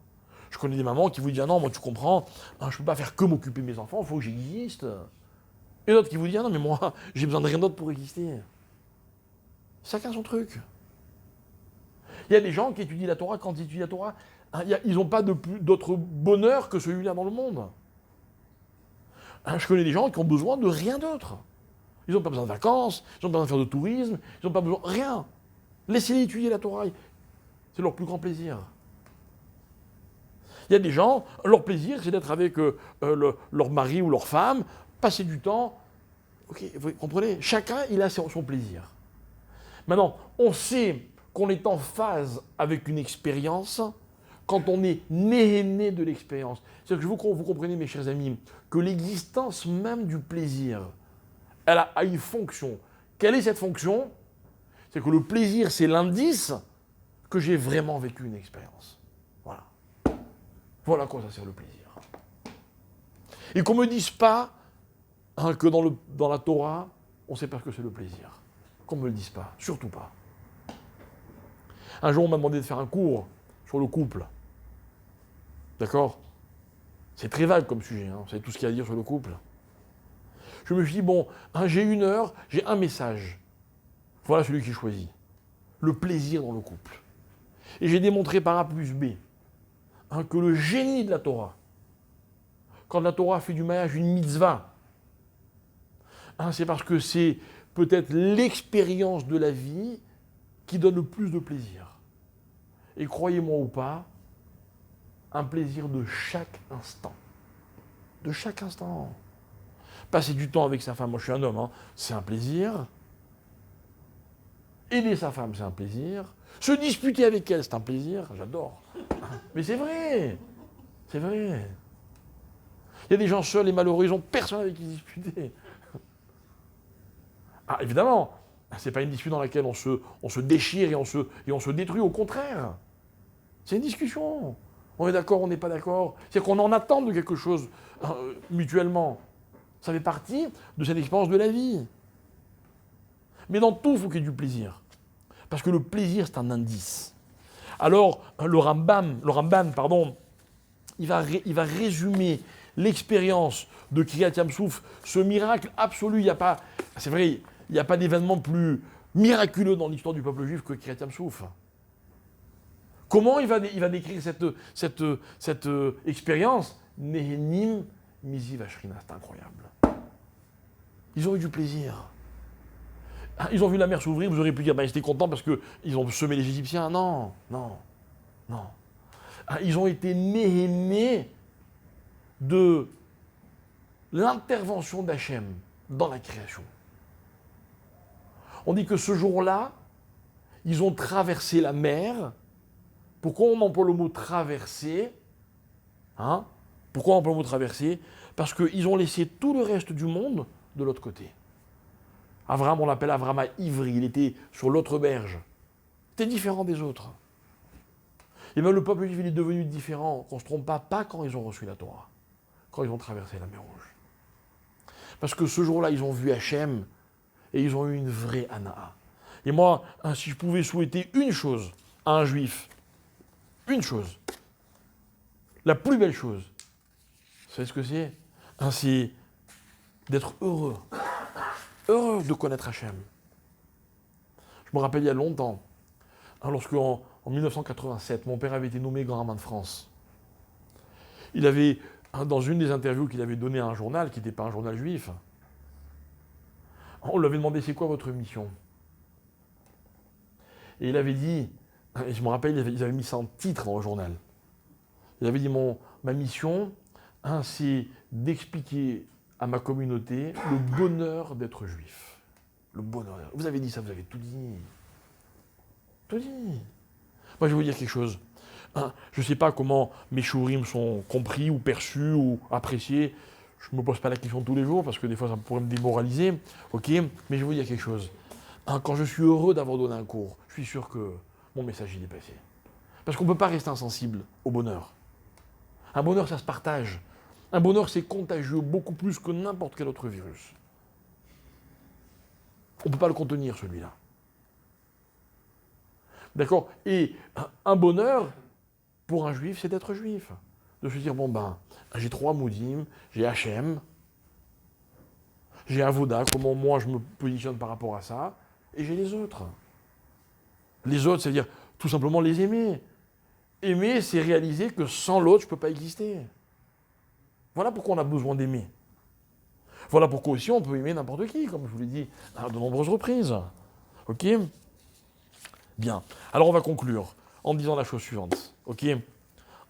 Je connais des mamans qui vous disent « Ah non, moi tu comprends, je ne peux pas faire que m'occuper de mes enfants, il faut que j'existe. » Et d'autres qui vous disent « Ah non, mais moi, j'ai besoin de rien d'autre pour exister. » Chacun son truc. Il y a des gens qui étudient la Torah, quand ils étudient la Torah, ils n'ont pas d'autre bonheur que celui-là dans le monde. Je connais des gens qui ont besoin de rien d'autre. Ils n'ont pas besoin de vacances, ils n'ont pas besoin de faire de tourisme, ils n'ont pas besoin de rien. Laissez-les étudier la Torah. C'est leur plus grand plaisir. Il y a des gens, leur plaisir, c'est d'être avec leur mari ou leur femme, passer du temps. Ok, vous comprenez? Chacun, il a son plaisir. Maintenant, on sait qu'on est en phase avec une expérience quand on est né de l'expérience. C'est-à-dire que vous comprenez, mes chers amis, que l'existence même du plaisir, elle a une fonction. Quelle est cette fonction? C'est que le plaisir, c'est l'indice que j'ai vraiment vécu une expérience. Voilà. Voilà à quoi ça sert le plaisir. Et qu'on ne me dise pas que dans la Torah, on ne sait pas ce que c'est le plaisir. Qu'on ne me le dise pas, surtout pas. Un jour, on m'a demandé de faire un cours sur le couple. D'accord? C'est très vague comme sujet, hein. C'est tout ce qu'il y a à dire sur le couple. Je me suis dit, bon, j'ai 1 heure, j'ai un message. Voilà celui qui choisit. Le plaisir dans le couple. Et j'ai démontré par A plus B que le génie de la Torah, quand la Torah fait du mariage une mitzvah, c'est parce que c'est peut-être l'expérience de la vie qui donne le plus de plaisir. Et croyez-moi ou pas, un plaisir de chaque instant. De chaque instant. Passer du temps avec sa femme, moi je suis un homme, c'est un plaisir. Aider sa femme, c'est un plaisir. Se disputer avec elle, c'est un plaisir. J'adore. Mais c'est vrai. C'est vrai. Il y a des gens seuls et malheureux, ils n'ont personne avec qui discuter. Évidemment, ce n'est pas une dispute dans laquelle on se déchire et on se détruit, au contraire. C'est une discussion. On est d'accord, on n'est pas d'accord. C'est qu'on en attend de quelque chose mutuellement. Ça fait partie de cette expérience de la vie. Mais dans tout, il faut qu'il y ait du plaisir. Parce que le plaisir, c'est un indice. Alors, le Rambam, il va résumer l'expérience de Kiryat Yam-Souf, ce miracle absolu. C'est vrai, il n'y a pas d'événement plus miraculeux dans l'histoire du peuple juif que Kiryat Yam-Souf. Comment il va décrire cette expérience? Nehenim Miziv Ashrina, c'est incroyable. Ils ont eu du plaisir. Ils ont vu la mer s'ouvrir, vous auriez pu dire, ils étaient contents parce qu'ils ont semé les Égyptiens. Non. Ils ont été néhénés de l'intervention d'Hachem dans la création. On dit que ce jour-là, ils ont traversé la mer. Pourquoi on emploie le mot traverser? Pourquoi on emploie le mot traverser? Parce qu'ils ont laissé tout le reste du monde de l'autre côté. Abraham, on l'appelle Abraham ivri, il était sur l'autre berge. C'était différent des autres. Et même le peuple juif, il est devenu différent, qu'on ne se trompe pas quand ils ont reçu la Torah, quand ils ont traversé la mer Rouge. Parce que ce jour-là, ils ont vu Hachem et ils ont eu une vraie anaa. Et moi, si je pouvais souhaiter une chose à un juif, une chose, la plus belle chose, vous savez ce que c'est? C'est d'être heureux de connaître Hachem. Je me rappelle il y a longtemps, lorsque en 1987, mon père avait été nommé grand rabbin de France. Il avait, dans une des interviews qu'il avait données à un journal, qui n'était pas un journal juif, on lui avait demandé, c'est quoi votre mission? Et il avait dit, et je me rappelle, ils avaient mis ça en titre dans le journal. Il avait dit, ma mission, c'est d'expliquer à ma communauté le bonheur d'être juif. Le bonheur. Vous avez dit ça, vous avez tout dit. Tout dit. Moi, je vais vous dire quelque chose. Je ne sais pas comment mes shurim sont compris ou perçus ou appréciés. Je ne me pose pas la question tous les jours parce que des fois, ça pourrait me démoraliser. Ok, mais je vais vous dire quelque chose. Quand je suis heureux d'avoir donné un cours, je suis sûr que mon message il est passé. Parce qu'on ne peut pas rester insensible au bonheur. Un bonheur, ça se partage. Un bonheur, c'est contagieux beaucoup plus que n'importe quel autre virus. On ne peut pas le contenir, celui-là. D'accord? Et un bonheur, pour un juif, c'est d'être juif. De se dire, j'ai 3 moudim, j'ai Hachem, j'ai Avoda, comment moi je me positionne par rapport à ça, et j'ai les autres. Les autres, c'est-à-dire tout simplement les aimer. Aimer, c'est réaliser que sans l'autre, je ne peux pas exister. Voilà pourquoi on a besoin d'aimer. Voilà pourquoi aussi on peut aimer n'importe qui, comme je vous l'ai dit à de nombreuses reprises. Ok? Bien. Alors on va conclure en disant la chose suivante. Ok?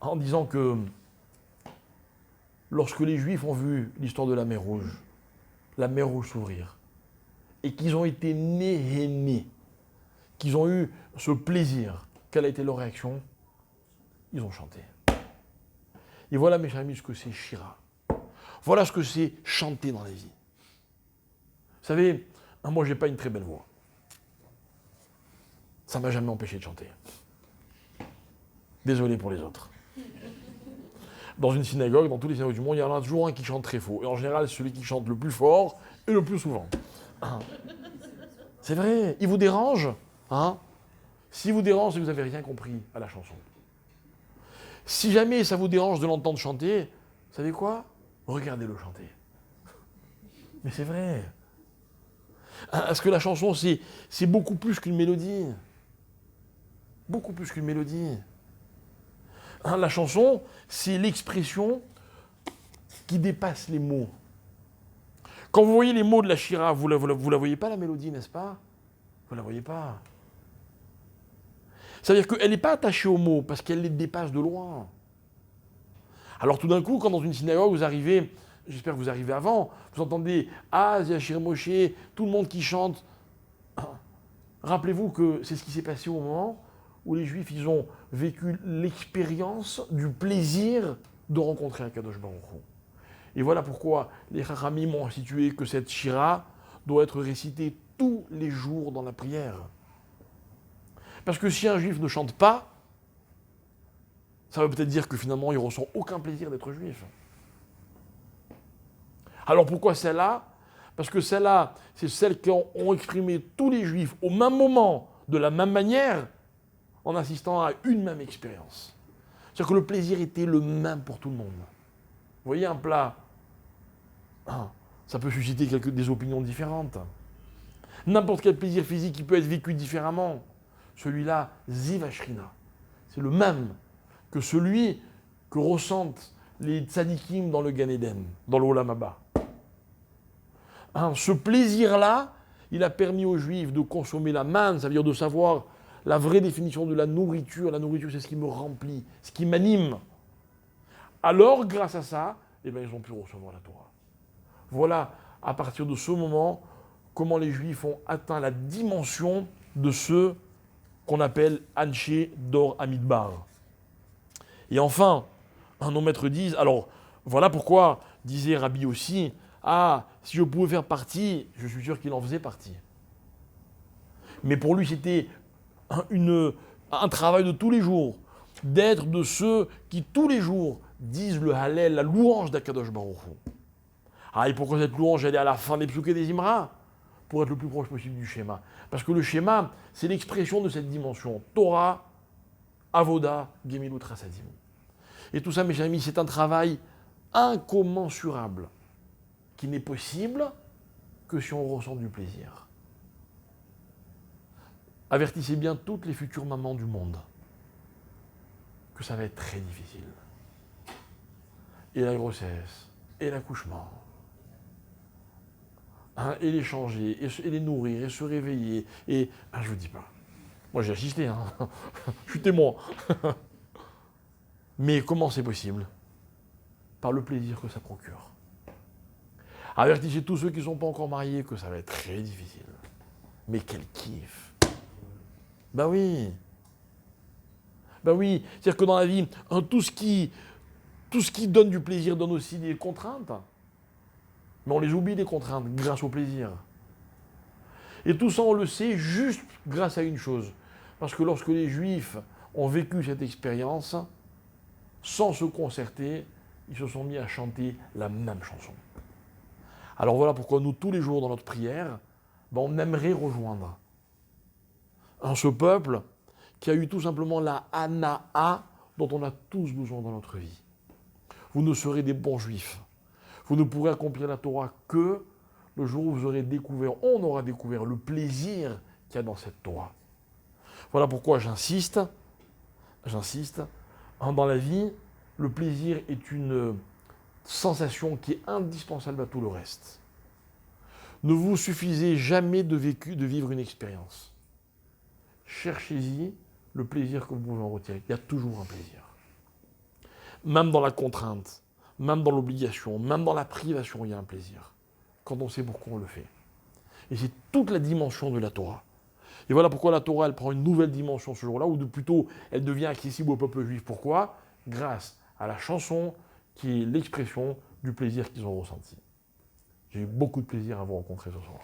En disant que lorsque les Juifs ont vu l'histoire de la mer Rouge s'ouvrir, et qu'ils ont été néhénés, qu'ils ont eu ce plaisir, quelle a été leur réaction? Ils ont chanté. Et voilà, mes chers amis, ce que c'est Shira. Voilà ce que c'est chanter dans la vie. Vous savez, moi, je n'ai pas une très belle voix. Ça ne m'a jamais empêché de chanter. Désolé pour les autres. dans une synagogue, dans toutes les synagogues du monde, il y en a toujours un qui chante très faux. Et en général, c'est celui qui chante le plus fort et le plus souvent. C'est vrai, il vous dérange, hein? Si vous dérange, c'est que vous n'avez rien compris à la chanson. Si jamais ça vous dérange de l'entendre chanter, vous savez quoi? Regardez-le chanter. Mais c'est vrai. Parce que la chanson, c'est beaucoup plus qu'une mélodie. Beaucoup plus qu'une mélodie. La chanson, c'est l'expression qui dépasse les mots. Quand vous voyez les mots de la Shira, vous la voyez pas, la mélodie, n'est-ce pas? Vous la voyez pas. Ça veut dire qu'elle n'est pas attachée aux mots, parce qu'elle les dépasse de loin. Alors tout d'un coup, quand dans une synagogue, vous arrivez, j'espère que vous arrivez avant, vous entendez « Ah, Yashir Moshe », tout le monde qui chante. Rappelez-vous que c'est ce qui s'est passé au moment où les Juifs, ils ont vécu l'expérience du plaisir de rencontrer un Kadosh Baruch Hu. Et voilà pourquoi les Chachamim ont institué que cette Shira doit être récitée tous les jours dans la prière. Parce que si un Juif ne chante pas, ça veut peut-être dire que finalement, il ne ressent aucun plaisir d'être Juif. Alors pourquoi celle-là? Parce que celle-là, c'est celle qu'ont exprimé tous les Juifs au même moment, de la même manière, en assistant à une même expérience. C'est-à-dire que le plaisir était le même pour tout le monde. Vous voyez un plat, ça peut susciter des opinions différentes. N'importe quel plaisir physique qui peut être vécu différemment. Celui-là, Zivashrina, c'est le même que celui que ressentent les tzadikim dans le Gan Eden, dans l'Olam Haba. Ce plaisir-là, il a permis aux Juifs de consommer la manne, ça veut dire de savoir la vraie définition de la nourriture. La nourriture, c'est ce qui me remplit, ce qui m'anime. Alors, grâce à ça, ils ont pu recevoir la Torah. Voilà, à partir de ce moment, comment les Juifs ont atteint la dimension de ce qu'on appelle Anshe Dor Amidbar. Et enfin, nos maîtres disent, alors voilà pourquoi disait Rabbi aussi, si je pouvais faire partie, je suis sûr qu'il en faisait partie. Mais pour lui, c'était un travail de tous les jours, d'être de ceux qui tous les jours disent le Hallel, la louange d'Akadosh Baruch Hu. Et pourquoi cette louange, elle est à la fin des psuké des Imra? Pour être le plus proche possible du schéma. Parce que le schéma, c'est l'expression de cette dimension. Torah, Avoda, Gemilut Rasadim. Et tout ça, mes chers amis, c'est un travail incommensurable, qui n'est possible que si on ressent du plaisir. Avertissez bien toutes les futures mamans du monde que ça va être très difficile. Et la grossesse, et l'accouchement, et les changer, et les nourrir, et se réveiller, et... je vous dis pas. Moi j'ai assisté, je suis témoin. Mais comment c'est possible? Par le plaisir que ça procure. Avertissez tous ceux qui ne sont pas encore mariés que ça va être très difficile. Mais quel kiff! Ben oui. C'est-à-dire que dans la vie, tout ce qui donne du plaisir donne aussi des contraintes. Mais on les oublie, les contraintes, grâce au plaisir. Et tout ça, on le sait juste grâce à une chose. Parce que lorsque les Juifs ont vécu cette expérience, sans se concerter, ils se sont mis à chanter la même chanson. Alors voilà pourquoi nous, tous les jours dans notre prière, on aimerait rejoindre ce peuple qui a eu tout simplement la Hana'a dont on a tous besoin dans notre vie. Vous ne serez des bons Juifs. Vous ne pourrez accomplir la Torah que le jour où on aura découvert le plaisir qu'il y a dans cette Torah. Voilà pourquoi j'insiste, dans la vie, le plaisir est une sensation qui est indispensable à tout le reste. Ne vous suffisez jamais de vivre une expérience. Cherchez-y le plaisir que vous pouvez en retirer. Il y a toujours un plaisir. Même dans la contrainte, même dans l'obligation, même dans la privation, il y a un plaisir. Quand on sait pourquoi on le fait. Et c'est toute la dimension de la Torah. Et voilà pourquoi la Torah, elle prend une nouvelle dimension ce jour-là, ou plutôt, elle devient accessible au peuple juif. Pourquoi? Grâce à la chanson qui est l'expression du plaisir qu'ils ont ressenti. J'ai eu beaucoup de plaisir à vous rencontrer ce soir.